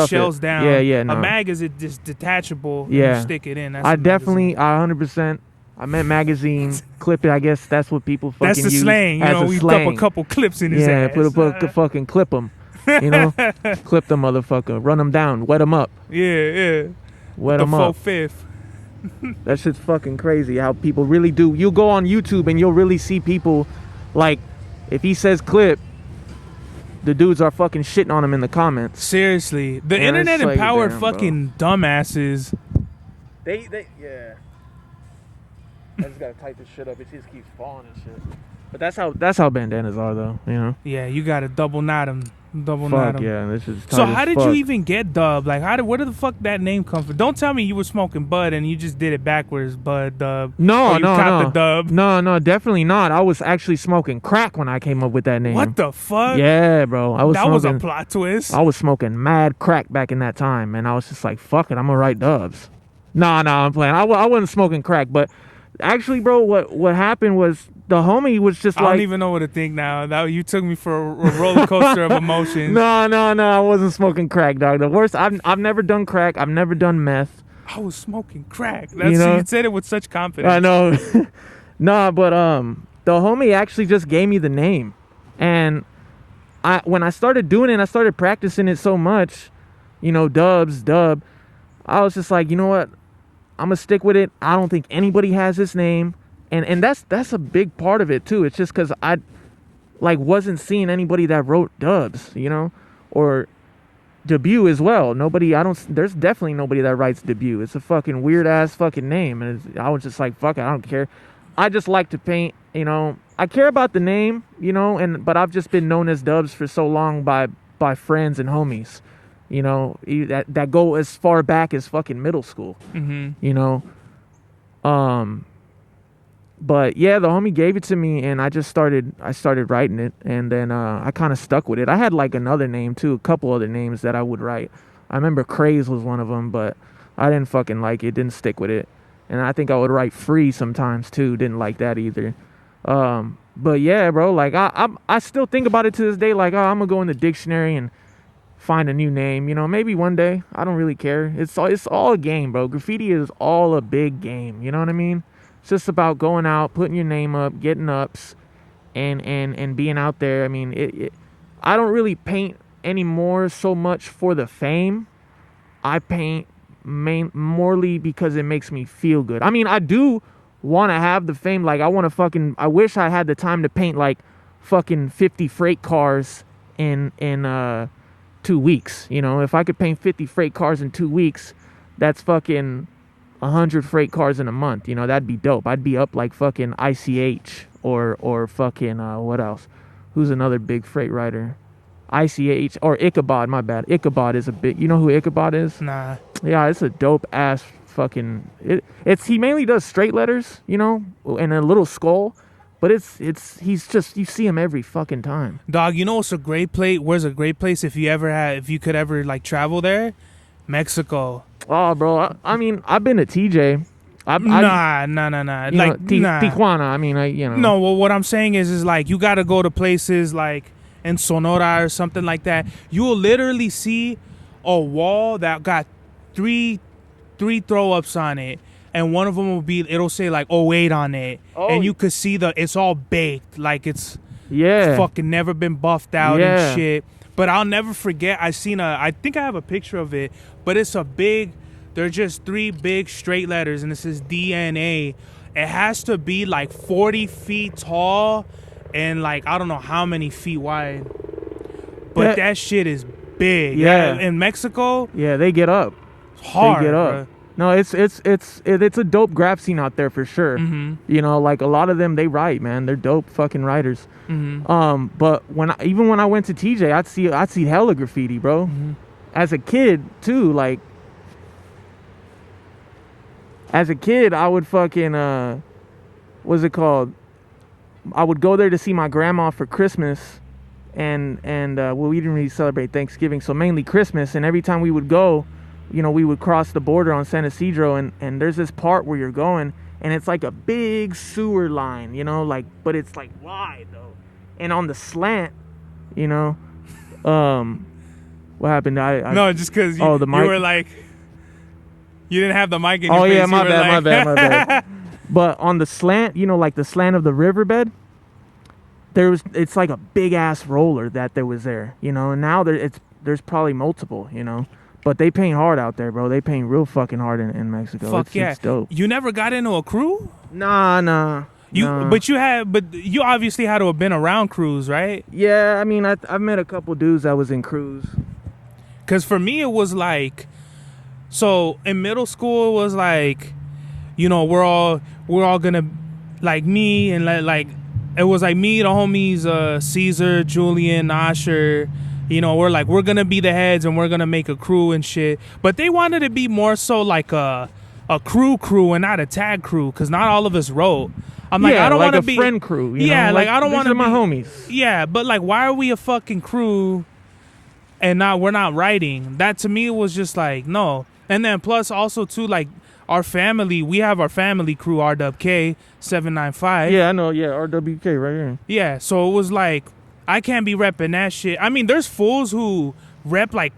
[SPEAKER 2] shells down.
[SPEAKER 1] Yeah. No.
[SPEAKER 2] A mag is just detachable.
[SPEAKER 1] Yeah.
[SPEAKER 2] And you stick it in. That's
[SPEAKER 1] I 100%. I meant magazine. Clip it. I guess that's what people fucking use.
[SPEAKER 2] That's the slang. We drop a couple clips in his ass.
[SPEAKER 1] Yeah, fucking clip them. Clip the motherfucker. Run them down. Wet them up.
[SPEAKER 2] Yeah.
[SPEAKER 1] Wet them up.
[SPEAKER 2] 4/5.
[SPEAKER 1] That shit's fucking crazy how people really do. You'll go on YouTube and you'll really see people, like, if he says clip, the dudes are fucking shitting on him in the comments.
[SPEAKER 2] Seriously. The internet empowered fucking dumbasses.
[SPEAKER 1] They yeah. I just gotta tighten this shit up. It just keeps falling and shit. But that's how bandanas are, though.
[SPEAKER 2] Yeah, you gotta double knot them.
[SPEAKER 1] Fuck yeah, this is tight.
[SPEAKER 2] So how did you even get Dub? Like, where did the fuck that name come from? Don't tell me you were smoking bud and you just did it backwards, Bud Dub.
[SPEAKER 1] No.
[SPEAKER 2] The Dub.
[SPEAKER 1] No, definitely not. I was actually smoking crack when I came up with that name.
[SPEAKER 2] What the fuck?
[SPEAKER 1] Yeah, bro.
[SPEAKER 2] That was a plot twist.
[SPEAKER 1] I was smoking mad crack back in that time, and I was just like, fuck it, I'm gonna write Dubs. Nah, I'm playing. I wasn't smoking crack, but actually, bro, what happened was the homie was just
[SPEAKER 2] I don't even know what to think now. You took me for a roller coaster of emotions.
[SPEAKER 1] No, I wasn't smoking crack, dog. The worst. I've never done crack. I've never done meth.
[SPEAKER 2] I was smoking crack. You said it with such confidence.
[SPEAKER 1] I know. Nah, but the homie actually just gave me the name, and when I started doing it, I started practicing it so much, Dub. I was just like, you know what? I'm gonna stick with it. I don't think anybody has this name. And that's a big part of it too. It's just because I wasn't seeing anybody that wrote Dubs, or Debut as well. There's definitely nobody that writes Debut. It's a fucking weird ass fucking name. And I was just like, fuck it, I don't care. I just like to paint, I I care about the name, you know, but I've just been known as Dubs for so long by friends and homies, you know, that go as far back as fucking middle school, you know. But yeah, the homie gave it to me, and I started writing it, and then I kind of stuck with it. I had like another name too, a couple other names that I would write. I remember Craze was one of them, but I didn't fucking like it, didn't stick with it. And I think I would write Free sometimes too, didn't like that either. But yeah, bro, like I still think about it to this day, like, oh, I'm gonna go in the dictionary and find a new name, you know, maybe one day. I don't really care. It's all a game, bro. Graffiti is all a big game, you know what I mean? It's just about going out, putting your name up, getting ups, and being out there. I mean, I don't really paint anymore so much for the fame. I paint morely because it makes me feel good. I mean, I do want to have the fame. Like, I wish I had the time to paint like fucking 50 freight cars in 2 weeks. You know, if I could paint 50 freight cars in 2 weeks, that's fucking 100 freight cars in a month. You know, that'd be dope. I'd be up like fucking ICH or fucking what else? Who's another big freight rider? ICH or Ichabod, my bad. Ichabod is a big, you know who Ichabod is?
[SPEAKER 2] Nah.
[SPEAKER 1] Yeah, it's a dope ass fucking, he mainly does straight letters, you know, and a little skull, but he's just, you see him every fucking time.
[SPEAKER 2] Dog, you know what's a great place? Where's a great place if you could ever like travel there? Mexico.
[SPEAKER 1] Oh, bro, I mean, I've been to TJ.
[SPEAKER 2] Nah. Like,
[SPEAKER 1] Tijuana. I mean, you know.
[SPEAKER 2] No, well, what I'm saying is like you got to go to places like in Sonora or something like that. You will literally see a wall that got three throw ups on it, and one of them it'll say like 08 on it, and you could see it's all baked, like it's fucking never been buffed out and shit. But I'll never forget, I think I have a picture of it, but they're just 3 big straight letters, and it says DNA. It has to be like 40 feet tall and like I don't know how many feet wide, but that shit is big.
[SPEAKER 1] Yeah,
[SPEAKER 2] in Mexico.
[SPEAKER 1] Yeah, they get up.
[SPEAKER 2] Hard.
[SPEAKER 1] They get up. Bro. No, it's a dope graph scene out there for sure. You know, like a lot of them, they write, man. They're dope fucking writers. But even when I went to TJ, I'd see hella graffiti, bro. As a kid too, like. As a kid, I would fucking what's it called? I would go there to see my grandma for Christmas, and well, we didn't really celebrate Thanksgiving, so mainly Christmas. And every time we would go, you know, we would cross the border on San Isidro, and there's this part where you're going, and it's like a big sewer line, you know, like, but it's like wide though, and on the slant, you know, what happened?
[SPEAKER 2] No, just because you were like, you didn't have the mic in your face.
[SPEAKER 1] Oh yeah, my bad. But on the slant, you know, like the slant of the riverbed, it's like a big ass roller that there was there, you know, and now there's probably multiple, you know. But they paint hard out there, bro. They paint real fucking hard in Mexico. It's dope.
[SPEAKER 2] You never got into a crew?
[SPEAKER 1] Nah.
[SPEAKER 2] But you obviously had to have been around crews, right?
[SPEAKER 1] Yeah, I mean, I've met a couple dudes that was in crews.
[SPEAKER 2] Cause for me it was like, so in middle school it was like, you know, we're all gonna, like me and like it was like me, the homies, Caesar, Julian, Asher. You know, we're gonna be the heads and we're gonna make a crew and shit. But they wanted to be more so like a crew and not a tag crew, because not all of us wrote. I'm like, I don't want to be
[SPEAKER 1] a friend crew. You
[SPEAKER 2] know?
[SPEAKER 1] Like
[SPEAKER 2] I don't want to be
[SPEAKER 1] my homies.
[SPEAKER 2] Yeah, but like, why are we a fucking crew and we're not writing? That to me was just like, no. And then plus also too, like our family, we have our family crew, RWK 795.
[SPEAKER 1] Yeah, I know. Yeah, RWK right here.
[SPEAKER 2] Yeah, so it was like, I can't be repping that shit. I mean, there's fools who rep like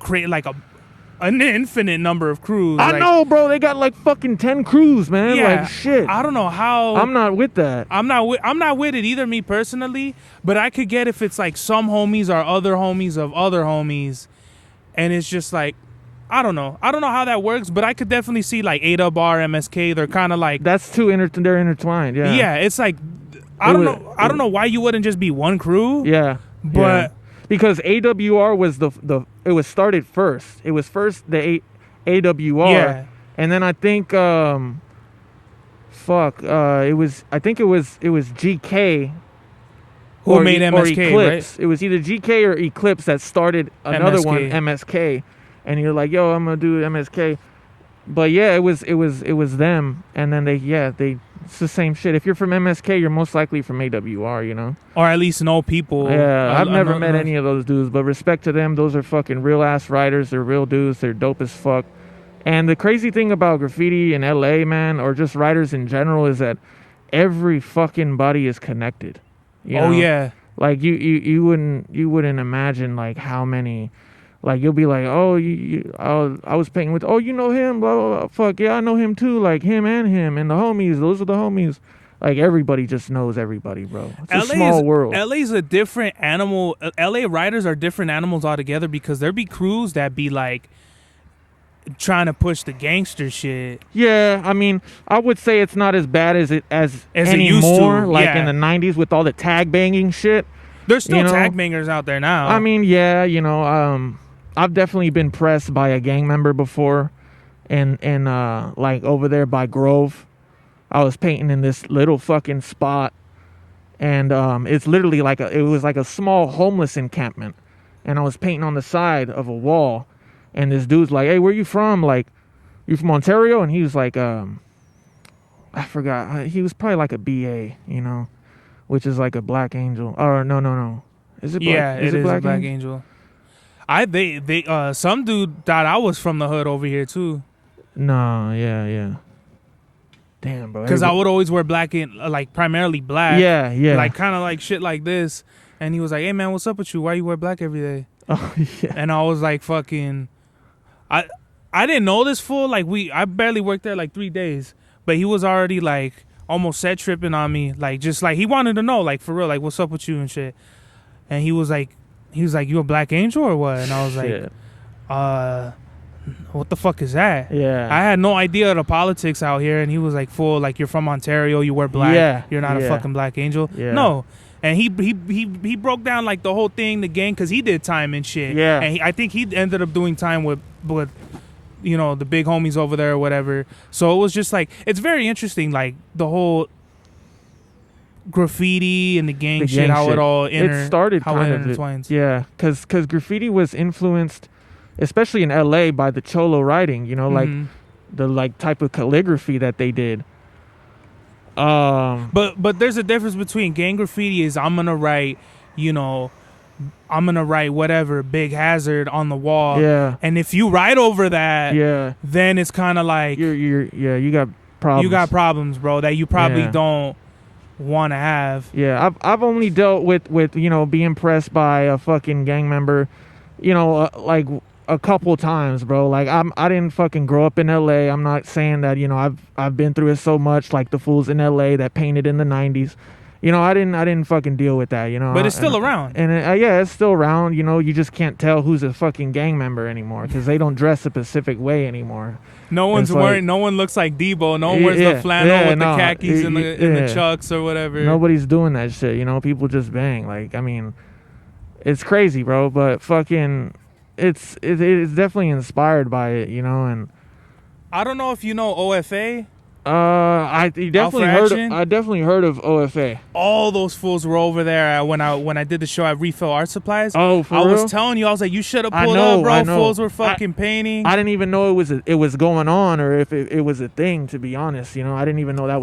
[SPEAKER 2] an infinite number of crews.
[SPEAKER 1] I know, bro. They got like fucking 10 crews, man.
[SPEAKER 2] Yeah,
[SPEAKER 1] like shit.
[SPEAKER 2] I don't know how.
[SPEAKER 1] I'm not with that.
[SPEAKER 2] I'm not with it either, me personally. But I could get if it's like some homies are other homies of other homies, and it's just like, I don't know how that works. But I could definitely see like DUB2, MSK. They're kind of like,
[SPEAKER 1] that's they're intertwined. Yeah.
[SPEAKER 2] Yeah, it's like. I don't know why you wouldn't just be one crew.
[SPEAKER 1] Yeah.
[SPEAKER 2] But
[SPEAKER 1] because AWR was it was started first. It was first the AWR.
[SPEAKER 2] Yeah.
[SPEAKER 1] And then I think it was GK
[SPEAKER 2] Who made
[SPEAKER 1] or
[SPEAKER 2] MSK,
[SPEAKER 1] Eclipse.
[SPEAKER 2] right?
[SPEAKER 1] It was either GK or Eclipse that started another
[SPEAKER 2] MSK.
[SPEAKER 1] one, MSK, and you're like, yo, I'm gonna do MSK. But yeah, it was them, and then it's the same shit. If you're from MSK, you're most likely from AWR, you know.
[SPEAKER 2] Or at least know people.
[SPEAKER 1] Yeah, I've never met any of those dudes, but respect to them. Those are fucking real ass writers. They're real dudes. They're dope as fuck. And the crazy thing about graffiti in LA, man, or just writers in general, is that every fucking body is connected. You know?
[SPEAKER 2] Yeah.
[SPEAKER 1] Like you wouldn't imagine like how many. Like, you'll be like, oh, I was painting with, oh, you know him, blah, blah, blah. Fuck, yeah, I know him too. Like, him and the homies. Those are the homies. Like, everybody just knows everybody, bro. It's a small world.
[SPEAKER 2] LA's a different animal. LA writers are different animals altogether because there be crews that be, like, trying to push the gangster shit.
[SPEAKER 1] Yeah, I mean, I would say it's not as bad as it
[SPEAKER 2] anymore,
[SPEAKER 1] used to. Like,
[SPEAKER 2] yeah.
[SPEAKER 1] in the 90s with all the tag banging shit.
[SPEAKER 2] There's still
[SPEAKER 1] you know?
[SPEAKER 2] tag bangers out there now.
[SPEAKER 1] I mean, yeah, you know, I've definitely been pressed by a gang member before, and like over there by Grove, I was painting in this little fucking spot, and it's literally it was like a small homeless encampment, and I was painting on the side of a wall, and this dude's like, hey, where you from? Like, you from Ontario? And he was like, I forgot, he was probably like a BA, you know, which is like a Black Angel, or no, is it Black?
[SPEAKER 2] Yeah, it is a Black Angel. Some dude thought I was from the hood over here too.
[SPEAKER 1] No, yeah. Damn, bro.
[SPEAKER 2] Because I would always wear black like primarily black.
[SPEAKER 1] Yeah.
[SPEAKER 2] Like kind of like shit like this. And he was like, "Hey man, what's up with you? Why you wear black every day?"
[SPEAKER 1] Oh yeah.
[SPEAKER 2] And I was like, "Fucking," I didn't know this fool. Like I barely worked there like 3 days, but he was already like almost set tripping on me. Like just like he wanted to know, like for real, like what's up with you and shit. And he was like, you a Black Angel or what? And I was like, what the fuck is that?
[SPEAKER 1] Yeah.
[SPEAKER 2] I had no idea the politics out here. And he was like, fool, like you're from Ontario, you wear black.
[SPEAKER 1] Yeah.
[SPEAKER 2] You're not a fucking Black Angel.
[SPEAKER 1] Yeah.
[SPEAKER 2] No. And he broke down like the whole thing, the gang, because he did time and shit.
[SPEAKER 1] Yeah.
[SPEAKER 2] And I think he ended up doing time with you know, the big homies over there or whatever. So it was just like, it's very interesting, like the whole graffiti and the gang shit, how it all
[SPEAKER 1] it started
[SPEAKER 2] how
[SPEAKER 1] kind
[SPEAKER 2] it
[SPEAKER 1] of
[SPEAKER 2] intertwines.
[SPEAKER 1] Yeah, because graffiti was influenced, especially in LA, by the Cholo writing, you know, like the like type of calligraphy that they did.
[SPEAKER 2] But there's a difference between gang graffiti is I'm gonna write whatever Big Hazard on the wall.
[SPEAKER 1] Yeah.
[SPEAKER 2] And if you write over that, then it's kind of like
[SPEAKER 1] you got problems.
[SPEAKER 2] You got problems, bro, that you probably don't want to have.
[SPEAKER 1] Yeah, I've only dealt with you know, being pressed by a fucking gang member, you know, like a couple times, bro. Like I didn't fucking grow up in LA. I'm not saying that, you know, I've been through it so much like the fools in LA that painted in the 90s. You know, I didn't fucking deal with that, you know.
[SPEAKER 2] But it's still around.
[SPEAKER 1] And it's still around. You know, you just can't tell who's a fucking gang member anymore because they don't dress a specific way anymore.
[SPEAKER 2] No one's wearing. No one looks like Debo. No one wears the flannel with the khakis and the chucks or whatever.
[SPEAKER 1] Nobody's doing that shit. You know, people just bang. Like, I mean, it's crazy, bro. But fucking, it's definitely inspired by it. You know, and
[SPEAKER 2] I don't know if you know OFA.
[SPEAKER 1] I definitely heard of OFA.
[SPEAKER 2] All those fools were over there when I did the show at Refill Art Supplies.
[SPEAKER 1] Oh, for
[SPEAKER 2] real?
[SPEAKER 1] I
[SPEAKER 2] was telling you, I was like, you should have pulled up, bro. Fools were fucking painting.
[SPEAKER 1] I didn't even know it was going on or if it was a thing. To be honest, you know, I didn't even know that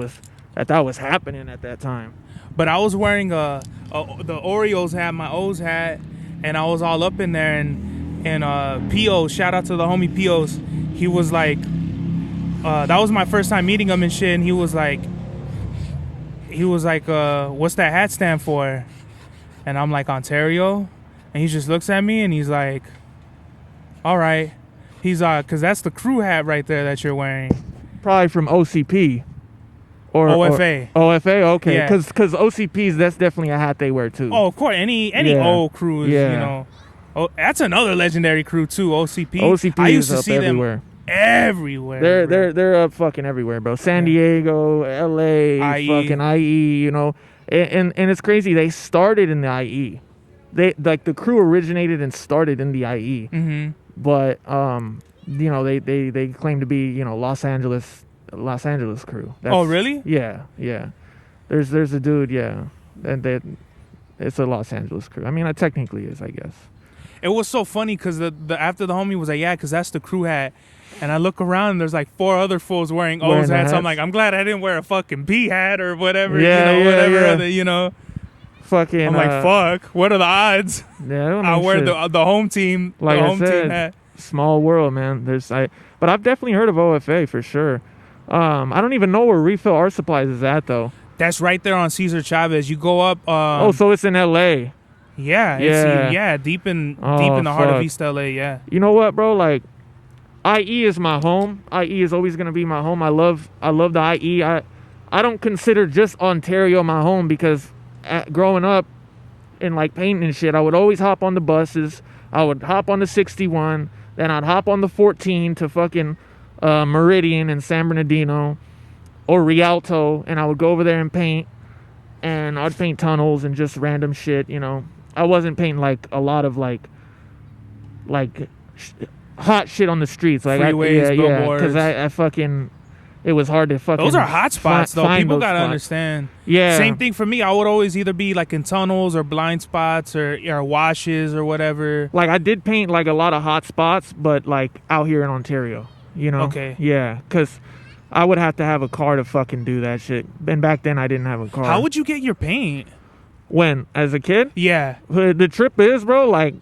[SPEAKER 1] was happening at that time.
[SPEAKER 2] But I was wearing the Orioles hat, my O's hat, and I was all up in there. And P.O., shout out to the homie P.O.'s. He was like. That was my first time meeting him and shit, and he was like, what's that hat stand for? And I'm like, Ontario. And he just looks at me and he's like, all right. He's because that's the crew hat right there that you're wearing.
[SPEAKER 1] Probably from OCP or
[SPEAKER 2] OFA.
[SPEAKER 1] OFA, okay.
[SPEAKER 2] Yeah.
[SPEAKER 1] Because OCPs, that's definitely a hat they wear too.
[SPEAKER 2] Oh, of course. Any old crew is, you know. Oh, that's another legendary crew too, OCP.
[SPEAKER 1] OCP
[SPEAKER 2] I used to
[SPEAKER 1] up
[SPEAKER 2] see
[SPEAKER 1] everywhere.
[SPEAKER 2] them everywhere.
[SPEAKER 1] They're up fucking everywhere, bro. San Diego, LA, fucking IE, you know. And it's crazy. They started in the IE. They like the crew originated and started in the IE.
[SPEAKER 2] Mm-hmm.
[SPEAKER 1] But you know, they claim to be, you know, Los Angeles crew.
[SPEAKER 2] Oh, really?
[SPEAKER 1] Yeah. There's a dude, yeah. And It's a Los Angeles crew. I mean, it technically is, I guess.
[SPEAKER 2] It was so funny because the after the homie was like, yeah, because that's the crew hat. And I look around and there's like 4 other fools wearing O's hats. I'm like, I'm glad I didn't wear a fucking B hat or whatever. Whatever.
[SPEAKER 1] Fucking.
[SPEAKER 2] I'm like, fuck. What are the odds?
[SPEAKER 1] Yeah,
[SPEAKER 2] I'll wear the home team.
[SPEAKER 1] Like
[SPEAKER 2] the
[SPEAKER 1] I
[SPEAKER 2] home
[SPEAKER 1] said,
[SPEAKER 2] team hat.
[SPEAKER 1] Small world, man. But I've definitely heard of OFA for sure. I don't even know where Refill Art Supplies is at though.
[SPEAKER 2] That's right there on Cesar Chavez. You go up.
[SPEAKER 1] So it's in LA.
[SPEAKER 2] Yeah. Deep in the heart of East LA. Yeah.
[SPEAKER 1] You know what, bro? Like, IE is my home. IE is always gonna be my home. I love the IE. I don't consider just Ontario my home because growing up in like painting and shit, I would always hop on the buses. I would hop on the 61, then I'd hop on the 14 to fucking Meridian and San Bernardino or Rialto, and I would go over there and paint, and I'd paint tunnels and just random shit, you know. I wasn't painting like a lot of like hot shit on the streets, like
[SPEAKER 2] freeways, billboards.
[SPEAKER 1] Because I fucking, it was hard to fucking.
[SPEAKER 2] Those are hot spots though. People gotta understand.
[SPEAKER 1] Yeah.
[SPEAKER 2] Same thing for me. I would always either be like in tunnels or blind spots or washes or whatever.
[SPEAKER 1] Like I did paint like a lot of hot spots, but like out here in Ontario, you know.
[SPEAKER 2] Okay.
[SPEAKER 1] Yeah, because I would have to have a car to fucking do that shit. And back then I didn't have a car.
[SPEAKER 2] How would you get your paint?
[SPEAKER 1] When? As a kid?
[SPEAKER 2] Yeah.
[SPEAKER 1] The trip is, bro, like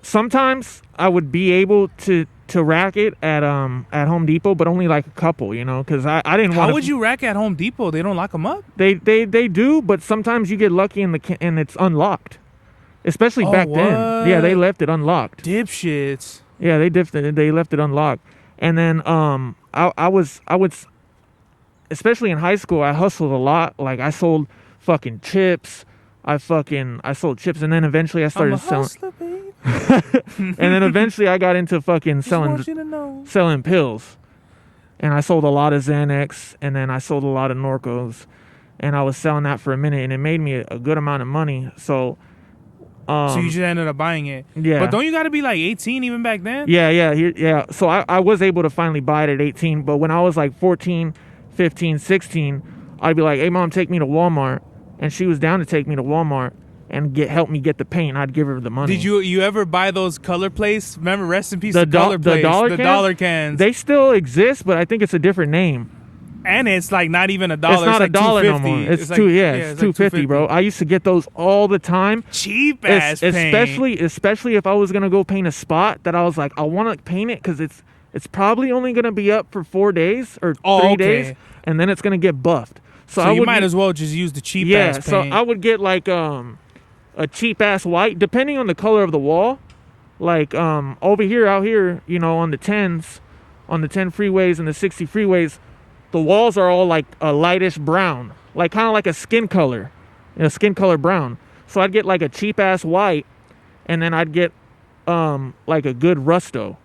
[SPEAKER 1] sometimes I would be able to rack it at Home Depot, but only like a couple, you know, because I didn't want.
[SPEAKER 2] How would you rack at Home Depot? They don't lock them up.
[SPEAKER 1] They do, but sometimes you get lucky and it's unlocked. Especially back then. Yeah, they left it unlocked.
[SPEAKER 2] Dipshits.
[SPEAKER 1] Yeah, they left it unlocked. And then I would, especially in high school, I hustled a lot. Like I sold fucking chips. I sold chips, and then eventually I started selling. And then eventually I got into fucking selling pills, and I sold a lot of Xanax, and then I sold a lot of Norcos, and I was selling that for a minute, and it made me a good amount of money. So
[SPEAKER 2] you just ended up buying it.
[SPEAKER 1] Yeah.
[SPEAKER 2] But don't you got to be like 18 even back then?
[SPEAKER 1] Yeah. So I was able to finally buy it at 18, but when I was like 14, 15, 16, I'd be like, hey mom, take me to Walmart. And she was down to take me to Walmart and help me get the paint. I'd give her the money.
[SPEAKER 2] Did you ever buy those color plates? Remember, rest in peace, the color plates,
[SPEAKER 1] the dollar
[SPEAKER 2] cans.
[SPEAKER 1] They still exist, but I think it's a different name.
[SPEAKER 2] And it's like not even $1.
[SPEAKER 1] It's not
[SPEAKER 2] like
[SPEAKER 1] $1 no more. It's
[SPEAKER 2] like,
[SPEAKER 1] it's $2.50, bro. I used to get those all the time.
[SPEAKER 2] Cheap ass paint.
[SPEAKER 1] Especially if I was gonna go paint a spot that I was like, I want to paint it because it's probably only gonna be up for 4 days or 3 days, and then it's gonna get buffed. So
[SPEAKER 2] you might as well just use the cheap ass paint.
[SPEAKER 1] So I would get like a cheap ass white, depending on the color of the wall. Like out here, you know, on the 10s, on the 10 freeways and the 60 freeways, the walls are all like a lightish brown, like kind of like a skin color brown. So I'd get like a cheap ass white, and then I'd get like a good rusto,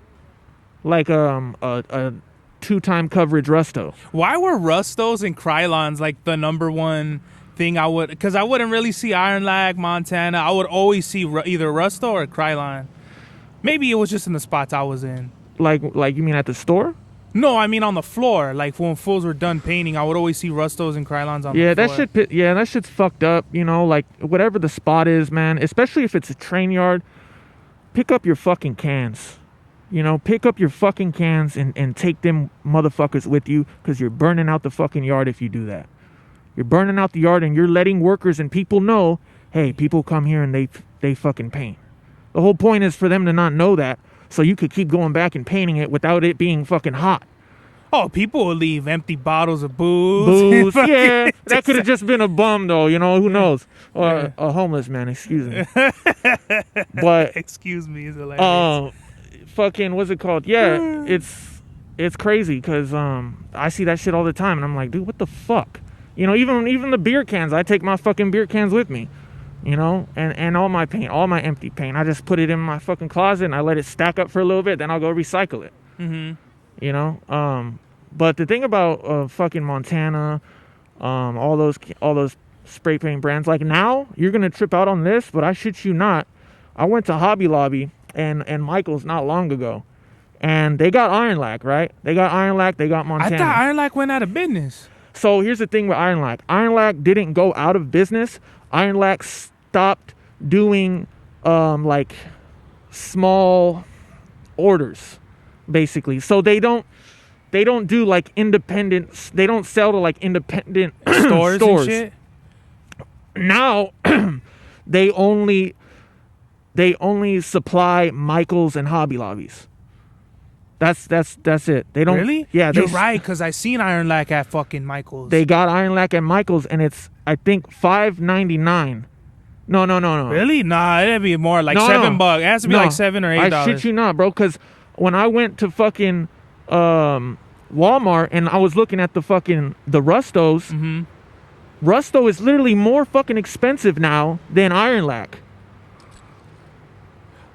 [SPEAKER 1] like a 2-time coverage rusto.
[SPEAKER 2] Why were rustos and Krylons like the number one thing? Because I wouldn't really see Iron Lag, Montana. I would always see either rusto or Krylon. Maybe it was just in the spots I was in.
[SPEAKER 1] Like you mean at the store?
[SPEAKER 2] No, I mean on the floor. Like when fools were done painting, I would always see rustos and Krylons on the floor.
[SPEAKER 1] That shit's fucked up. You know, like whatever the spot is, man. Especially if it's a train yard, pick up your fucking cans. You know, pick up your fucking cans and take them motherfuckers with you, because you're burning out the fucking yard if you do that. You're burning out the yard, and you're letting workers and people know, hey, people come here and they fucking paint. The whole point is for them to not know that, so you could keep going back and painting it without it being fucking hot.
[SPEAKER 2] Oh, people will leave empty bottles of booze.
[SPEAKER 1] Yeah. That could have just been a bum, though. You know, who knows? Or a homeless man, excuse me. But
[SPEAKER 2] excuse me is hilarious.
[SPEAKER 1] Fucking, what's it called? Yeah, it's crazy because I see that shit all the time, and I'm like, dude, what the fuck? You know, even the beer cans, I take my fucking beer cans with me, you know, and all my paint, all my empty paint, I just put it in my fucking closet and I let it stack up for a little bit, then I'll go recycle it.
[SPEAKER 2] Mm-hmm.
[SPEAKER 1] You know, but the thing about fucking Montana, all those spray paint brands, like now you're gonna trip out on this, but I shit you not, I went to Hobby Lobby and Michael's not long ago, and they got Iron Lac, right? They got Iron Lac, they got Montana.
[SPEAKER 2] I thought Iron Lac went out of business.
[SPEAKER 1] So here's the thing with Iron Lac. Iron Lac didn't go out of business. Iron Lac stopped doing like small orders, basically. So they don't do like independent. They don't sell to like independent
[SPEAKER 2] stores. And shit?
[SPEAKER 1] Now they only supply Michaels and Hobby Lobbies. That's it. They don't
[SPEAKER 2] really.
[SPEAKER 1] Yeah,
[SPEAKER 2] you're right. Because I seen Iron Lac at fucking Michaels.
[SPEAKER 1] They got Iron Lac at Michaels, and it's I think $5.99. No.
[SPEAKER 2] Really? Nah, it'd be more like $7. It has to be like $7 or $8.
[SPEAKER 1] I shit you not, bro. Because when I went to fucking Walmart and I was looking at the Rustos, Rusto is literally more fucking expensive now than Iron Lac.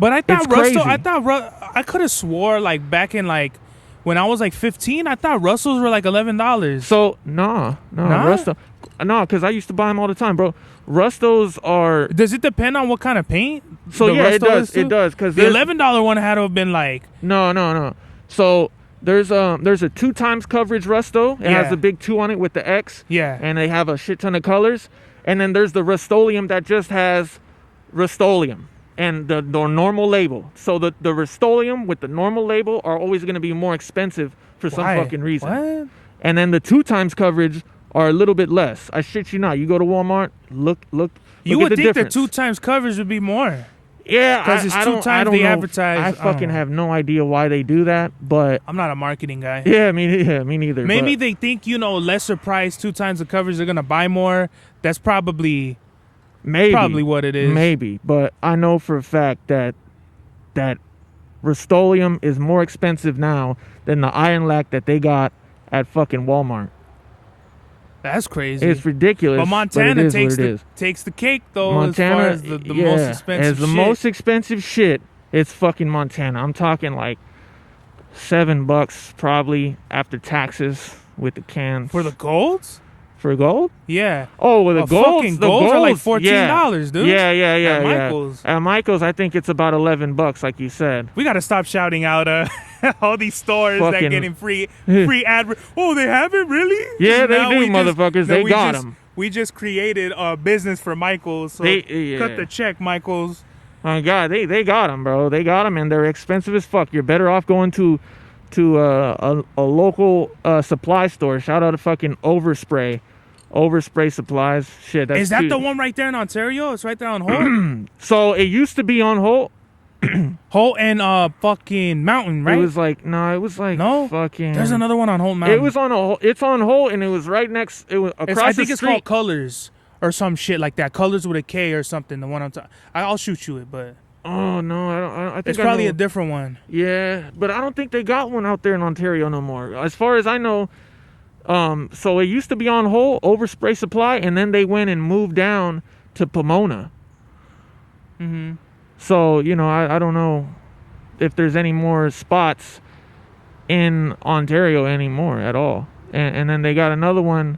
[SPEAKER 2] But I thought
[SPEAKER 1] crazy.
[SPEAKER 2] I could have swore like back in like when I was like 15, I thought Russells were like $11.
[SPEAKER 1] So nah? Rusto, because I used to buy them all the time, bro. Rustos are.
[SPEAKER 2] Does it depend on what kind of paint?
[SPEAKER 1] So yeah, it does. It does because
[SPEAKER 2] the $11 one had to have been like.
[SPEAKER 1] No. So there's a 2 times coverage Rusto. It has a big 2 on it with the X.
[SPEAKER 2] Yeah.
[SPEAKER 1] And they have a shit ton of colors. And then there's the Rust-Oleum that just has Rust-Oleum and the normal label. So the Rust-Oleum with the normal label are always going to be more expensive for some fucking reason.
[SPEAKER 2] What?
[SPEAKER 1] And then the 2 times coverage are a little bit less. I shit you not. You go to Walmart, look.
[SPEAKER 2] You
[SPEAKER 1] would
[SPEAKER 2] think
[SPEAKER 1] difference.
[SPEAKER 2] the 2 times coverage would be more.
[SPEAKER 1] Yeah,
[SPEAKER 2] because it's 2 times they advertise.
[SPEAKER 1] I fucking have no idea why they do that, but
[SPEAKER 2] I'm not a marketing guy.
[SPEAKER 1] Yeah, me neither.
[SPEAKER 2] Maybe they think lesser price, 2 times the coverage, they're gonna buy more. That's probably what it is.
[SPEAKER 1] Maybe, but I know for a fact that Rust-Oleum is more expensive now than the Iron Lac that they got at fucking Walmart.
[SPEAKER 2] That's crazy.
[SPEAKER 1] It's ridiculous.
[SPEAKER 2] But Montana
[SPEAKER 1] but
[SPEAKER 2] takes the cake though.
[SPEAKER 1] Montana,
[SPEAKER 2] as far as the most expensive
[SPEAKER 1] as the most expensive shit. It's fucking Montana. I'm talking like $7 probably after taxes with the cans.
[SPEAKER 2] For the golds?
[SPEAKER 1] For gold?
[SPEAKER 2] Yeah.
[SPEAKER 1] Oh, well, the golds
[SPEAKER 2] are like $14, dude.
[SPEAKER 1] Yeah.
[SPEAKER 2] At Michaels.
[SPEAKER 1] At Michaels, I think it's about $11, like you said.
[SPEAKER 2] We got to stop shouting out all these stores that getting free ad. Oh, they have it, really?
[SPEAKER 1] Yeah, they do, motherfuckers. They got them.
[SPEAKER 2] We just created a business for Michaels. So cut the check, Michaels.
[SPEAKER 1] Oh God, they got them, bro. They got them, and they're expensive as fuck. You're better off going to a local supply store. Shout out to fucking Overspray supplies. Shit, that's
[SPEAKER 2] is that the one right there in Ontario? It's right there on Holt.
[SPEAKER 1] So it used to be on Holt.
[SPEAKER 2] Holt and fucking Mountain, right?
[SPEAKER 1] It was like fucking.
[SPEAKER 2] There's another one on Holt Mountain.
[SPEAKER 1] It was on it's on Holt, and it was right next. It was across
[SPEAKER 2] I think
[SPEAKER 1] the
[SPEAKER 2] it's
[SPEAKER 1] street.
[SPEAKER 2] called Colors or some shit like that. Colors with a K or something. The one on top. I'll shoot you it, but.
[SPEAKER 1] Oh no, I think
[SPEAKER 2] it's probably a different one.
[SPEAKER 1] Yeah, but I don't think they got one out there in Ontario no more. As far as I know. So it used to be on Holt, Overspray Supply, and then they went and moved down to Pomona.
[SPEAKER 2] Mm-hmm.
[SPEAKER 1] So, I don't know if there's any more spots in Ontario anymore at all. And then they got another one.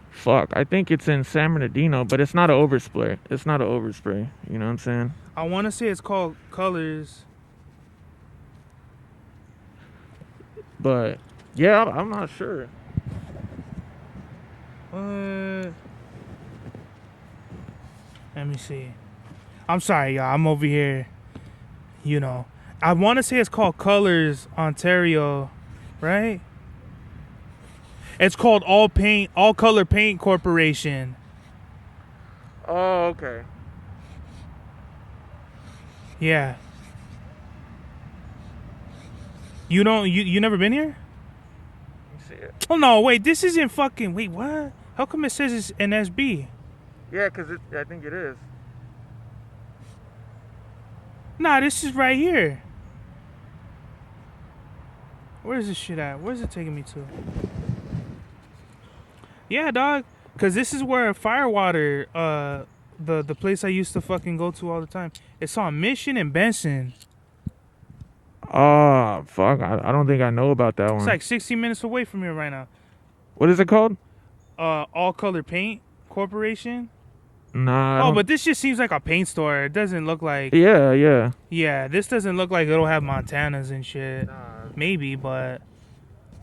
[SPEAKER 1] Fuck, I think it's in San Bernardino, but it's not an Overspray. It's not an Overspray. You know what I'm saying?
[SPEAKER 2] I want to say it's called Colors.
[SPEAKER 1] But... yeah, I'm not sure.
[SPEAKER 2] Let me see. I'm sorry, y'all. I'm over here. I want to say it's called Colors Ontario, right? It's called All Color Paint Corporation.
[SPEAKER 1] Oh, okay.
[SPEAKER 2] Yeah. You never been here? Oh no! Wait, this isn't fucking. Wait, what? How come it says it's an SB?
[SPEAKER 1] Yeah, because I think it is.
[SPEAKER 2] Nah, this is right here. Where's this shit at? Where's it taking me to? Yeah, dog. Because this is where Firewater, the place I used to fucking go to all the time. It's on Mission and Benson.
[SPEAKER 1] Oh, fuck. I don't think I know about that one.
[SPEAKER 2] It's like 16 minutes away from here right now.
[SPEAKER 1] What is it called?
[SPEAKER 2] All Color Paint Corporation.
[SPEAKER 1] Nah.
[SPEAKER 2] Oh, but this just seems like a paint store. It doesn't look like...
[SPEAKER 1] Yeah.
[SPEAKER 2] Yeah, this doesn't look like it'll have Montanas and shit.
[SPEAKER 1] Nah.
[SPEAKER 2] Maybe, but...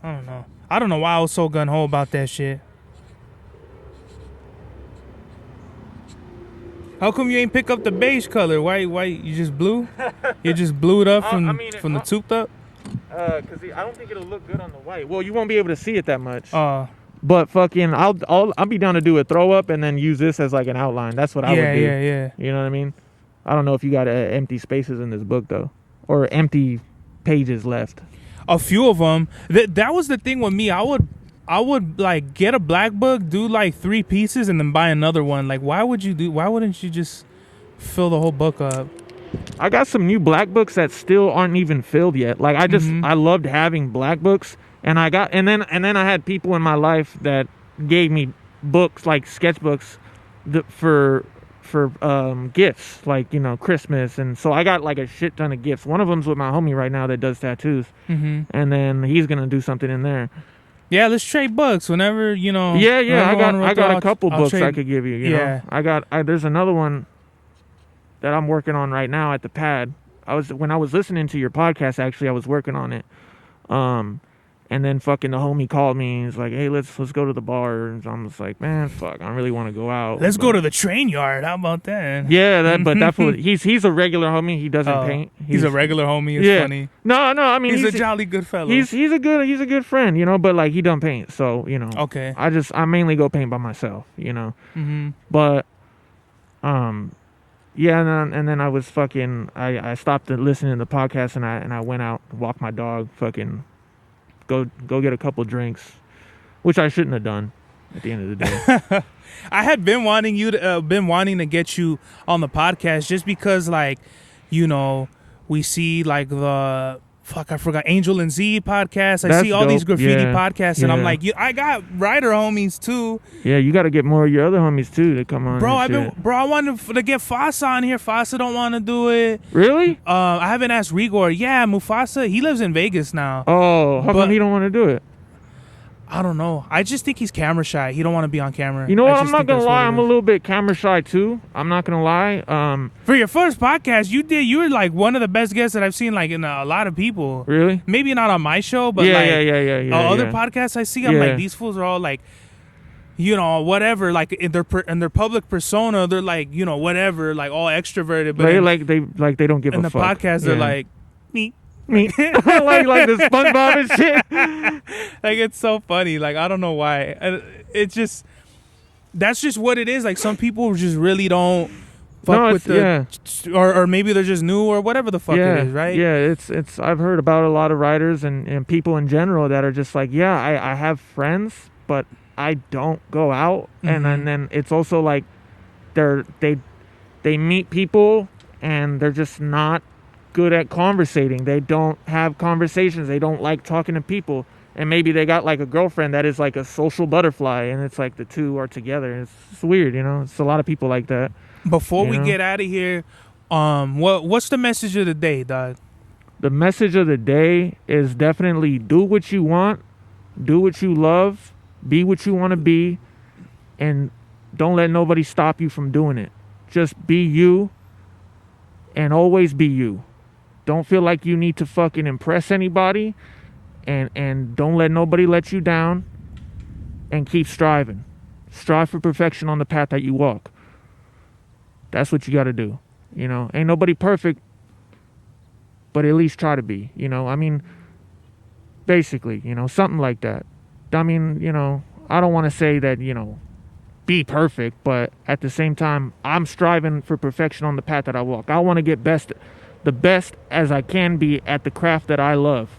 [SPEAKER 2] I don't know. I don't know why I was so gung-ho about that shit. How come you ain't pick up the beige color? Why you just blew? You just blew it up from the touped up?
[SPEAKER 1] Cause I don't think it'll look good on the white. Well, you won't be able to see it that much.
[SPEAKER 2] But
[SPEAKER 1] fucking, I'll be down to do a throw up and then use this as like an outline. That's what I would do.
[SPEAKER 2] Yeah.
[SPEAKER 1] You know what I mean? I don't know if you got empty spaces in this book though, or empty pages left.
[SPEAKER 2] A few of them. That was the thing with me. I would like get a black book, do like 3 pieces, and then buy another one. Like, why wouldn't you just fill the whole book up?
[SPEAKER 1] I got some new black books that still aren't even filled yet. Like I loved having black books, and then I had people in my life that gave me books like sketchbooks for gifts, like, you know, Christmas, and so I got like a shit ton of gifts. One of them's with my homie right now that does tattoos, and then he's gonna do something in there.
[SPEAKER 2] Yeah, let's trade books whenever, you know.
[SPEAKER 1] Yeah, I got a couple books I could give you. You know? There's another one that I'm working on right now at the pad. When I was listening to your podcast, actually, I was working on it. And then fucking the homie called me and he's like, hey, let's go to the bar. And I'm just like, man, fuck, I don't really want to go out.
[SPEAKER 2] Let's go to the train yard. How about that?
[SPEAKER 1] Yeah, but that's what he's a regular homie. He doesn't paint.
[SPEAKER 2] He's a regular homie. It's funny.
[SPEAKER 1] No, I mean,
[SPEAKER 2] he's a jolly good fellow.
[SPEAKER 1] He's a good friend, you know, but like he don't paint. So, you know,
[SPEAKER 2] okay.
[SPEAKER 1] I mainly go paint by myself, you know. But yeah, and then I was fucking I stopped listening to the podcast and I went out, walked my dog, fucking go get a couple drinks, which I shouldn't have done at the end of the day.
[SPEAKER 2] I had been wanting to get you on the podcast just because, like, you know, we see like the Angel and Z podcast. I see all these graffiti podcasts, and I'm like, I got writer homies too.
[SPEAKER 1] Yeah, you got to get more of your other homies too to come on.
[SPEAKER 2] Bro, I wanted to get Fasa on here. Fasa don't want to do it.
[SPEAKER 1] Really?
[SPEAKER 2] I haven't asked Rigor. Yeah, Mufasa. He lives in Vegas now.
[SPEAKER 1] Oh, how come he don't want to do it?
[SPEAKER 2] I don't know. I just think he's camera shy. He don't want to be on camera.
[SPEAKER 1] You know what? I'm not gonna lie. I'm a little bit camera shy too. I'm not gonna lie.
[SPEAKER 2] For your first podcast, you were like one of the best guests that I've seen, like, in a lot of people.
[SPEAKER 1] Really?
[SPEAKER 2] Maybe not on my show, but other podcasts I see, I'm like, these fools are all like, you know, whatever. Like in their public persona, they're like, you know, whatever, like all extroverted. But
[SPEAKER 1] they don't give a fuck.
[SPEAKER 2] In the podcast, they're like, me.
[SPEAKER 1] like the SpongeBob and shit.
[SPEAKER 2] Like, it's so funny. Like, I don't know why. It's just, that's just what it is. Like, some people just really don't fuck with or maybe they're just new or whatever the fuck it is, right?
[SPEAKER 1] Yeah, it's I've heard about a lot of writers and people in general that are just like, I have friends, but I don't go out. And then it's also like they meet people and they're just not good at conversating. They don't have conversations. They don't like talking to people. And maybe they got like a girlfriend that is like a social butterfly, and it's like the two are together. It's weird, you know. It's a lot of people like that.
[SPEAKER 2] Before we get out of here, what's the message of the day, dog?
[SPEAKER 1] The message of the day is definitely do what you want, do what you love, be what you want to be, and don't let nobody stop you from doing it. Just be you, and always be you. Don't feel like you need to fucking impress anybody, and don't let nobody let you down, and keep striving. Strive for perfection on the path that you walk. That's what you got to do. You know, ain't nobody perfect, but at least try to be, you know. I mean, basically, you know, something like that. I mean, you know, I don't want to say that, you know, be perfect, but at the same time, I'm striving for perfection on the path that I walk. I want to get the best as I can be at the craft that I love,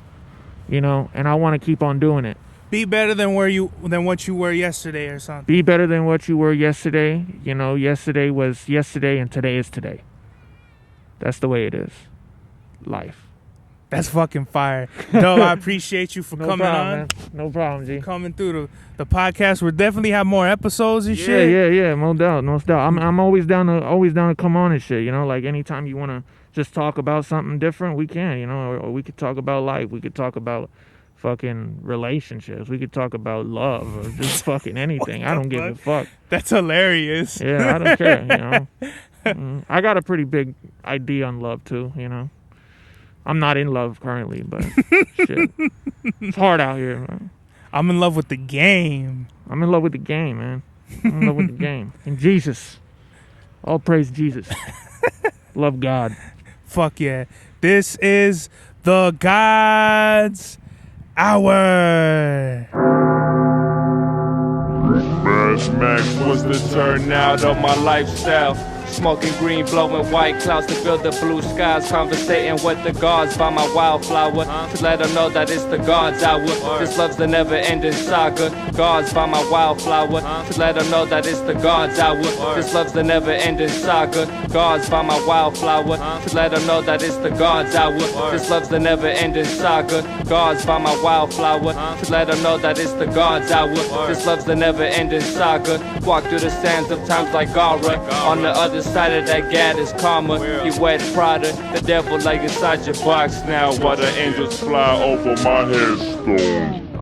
[SPEAKER 1] you know, and I want to keep on doing it.
[SPEAKER 2] Be better than what you were yesterday or something.
[SPEAKER 1] Be better than what you were yesterday. You know, yesterday was yesterday and today is today. That's the way it is. Life.
[SPEAKER 2] That's fucking fire. No, I appreciate you for coming on.
[SPEAKER 1] Man. No problem, G.
[SPEAKER 2] Coming through the podcast. We'll definitely have more episodes and shit.
[SPEAKER 1] Yeah. No doubt. I'm always down to come on and shit. You know, like anytime you want to just talk about something different, we can. You know, or we could talk about life. We could talk about fucking relationships. We could talk about love or just fucking anything. I don't give a fuck.
[SPEAKER 2] That's hilarious.
[SPEAKER 1] Yeah, I don't care. You know, I got a pretty big idea on love too. You know. I'm not in love currently, but shit. It's hard out here, man.
[SPEAKER 2] I'm in love with the game.
[SPEAKER 1] I'm in love with the game, man. I'm in love with the game. And Jesus. All praise Jesus. Love God.
[SPEAKER 2] Fuck yeah. This is the God's Hour.
[SPEAKER 3] Mad Max was the turnout of my lifestyle. Smoking green, blowing white clouds to build the blue skies. Conversating with the gods by my wildflower to let them know that it's the God's hour. This love's the never-ending saga. Gods by my wildflower to let them know that it's the God's hour. This love's the never-ending saga. Gods by my wildflower to let them know that it's the God's hour. This love's the never-ending saga. Gods by my wildflower to let them know that it's the God's hour. This love's the never-ending saga. Walk through the sands of times like Gara. On the other side of that gad is karma. He wet Prada, the devil like inside your box now.
[SPEAKER 4] While the angels fly over my headstone.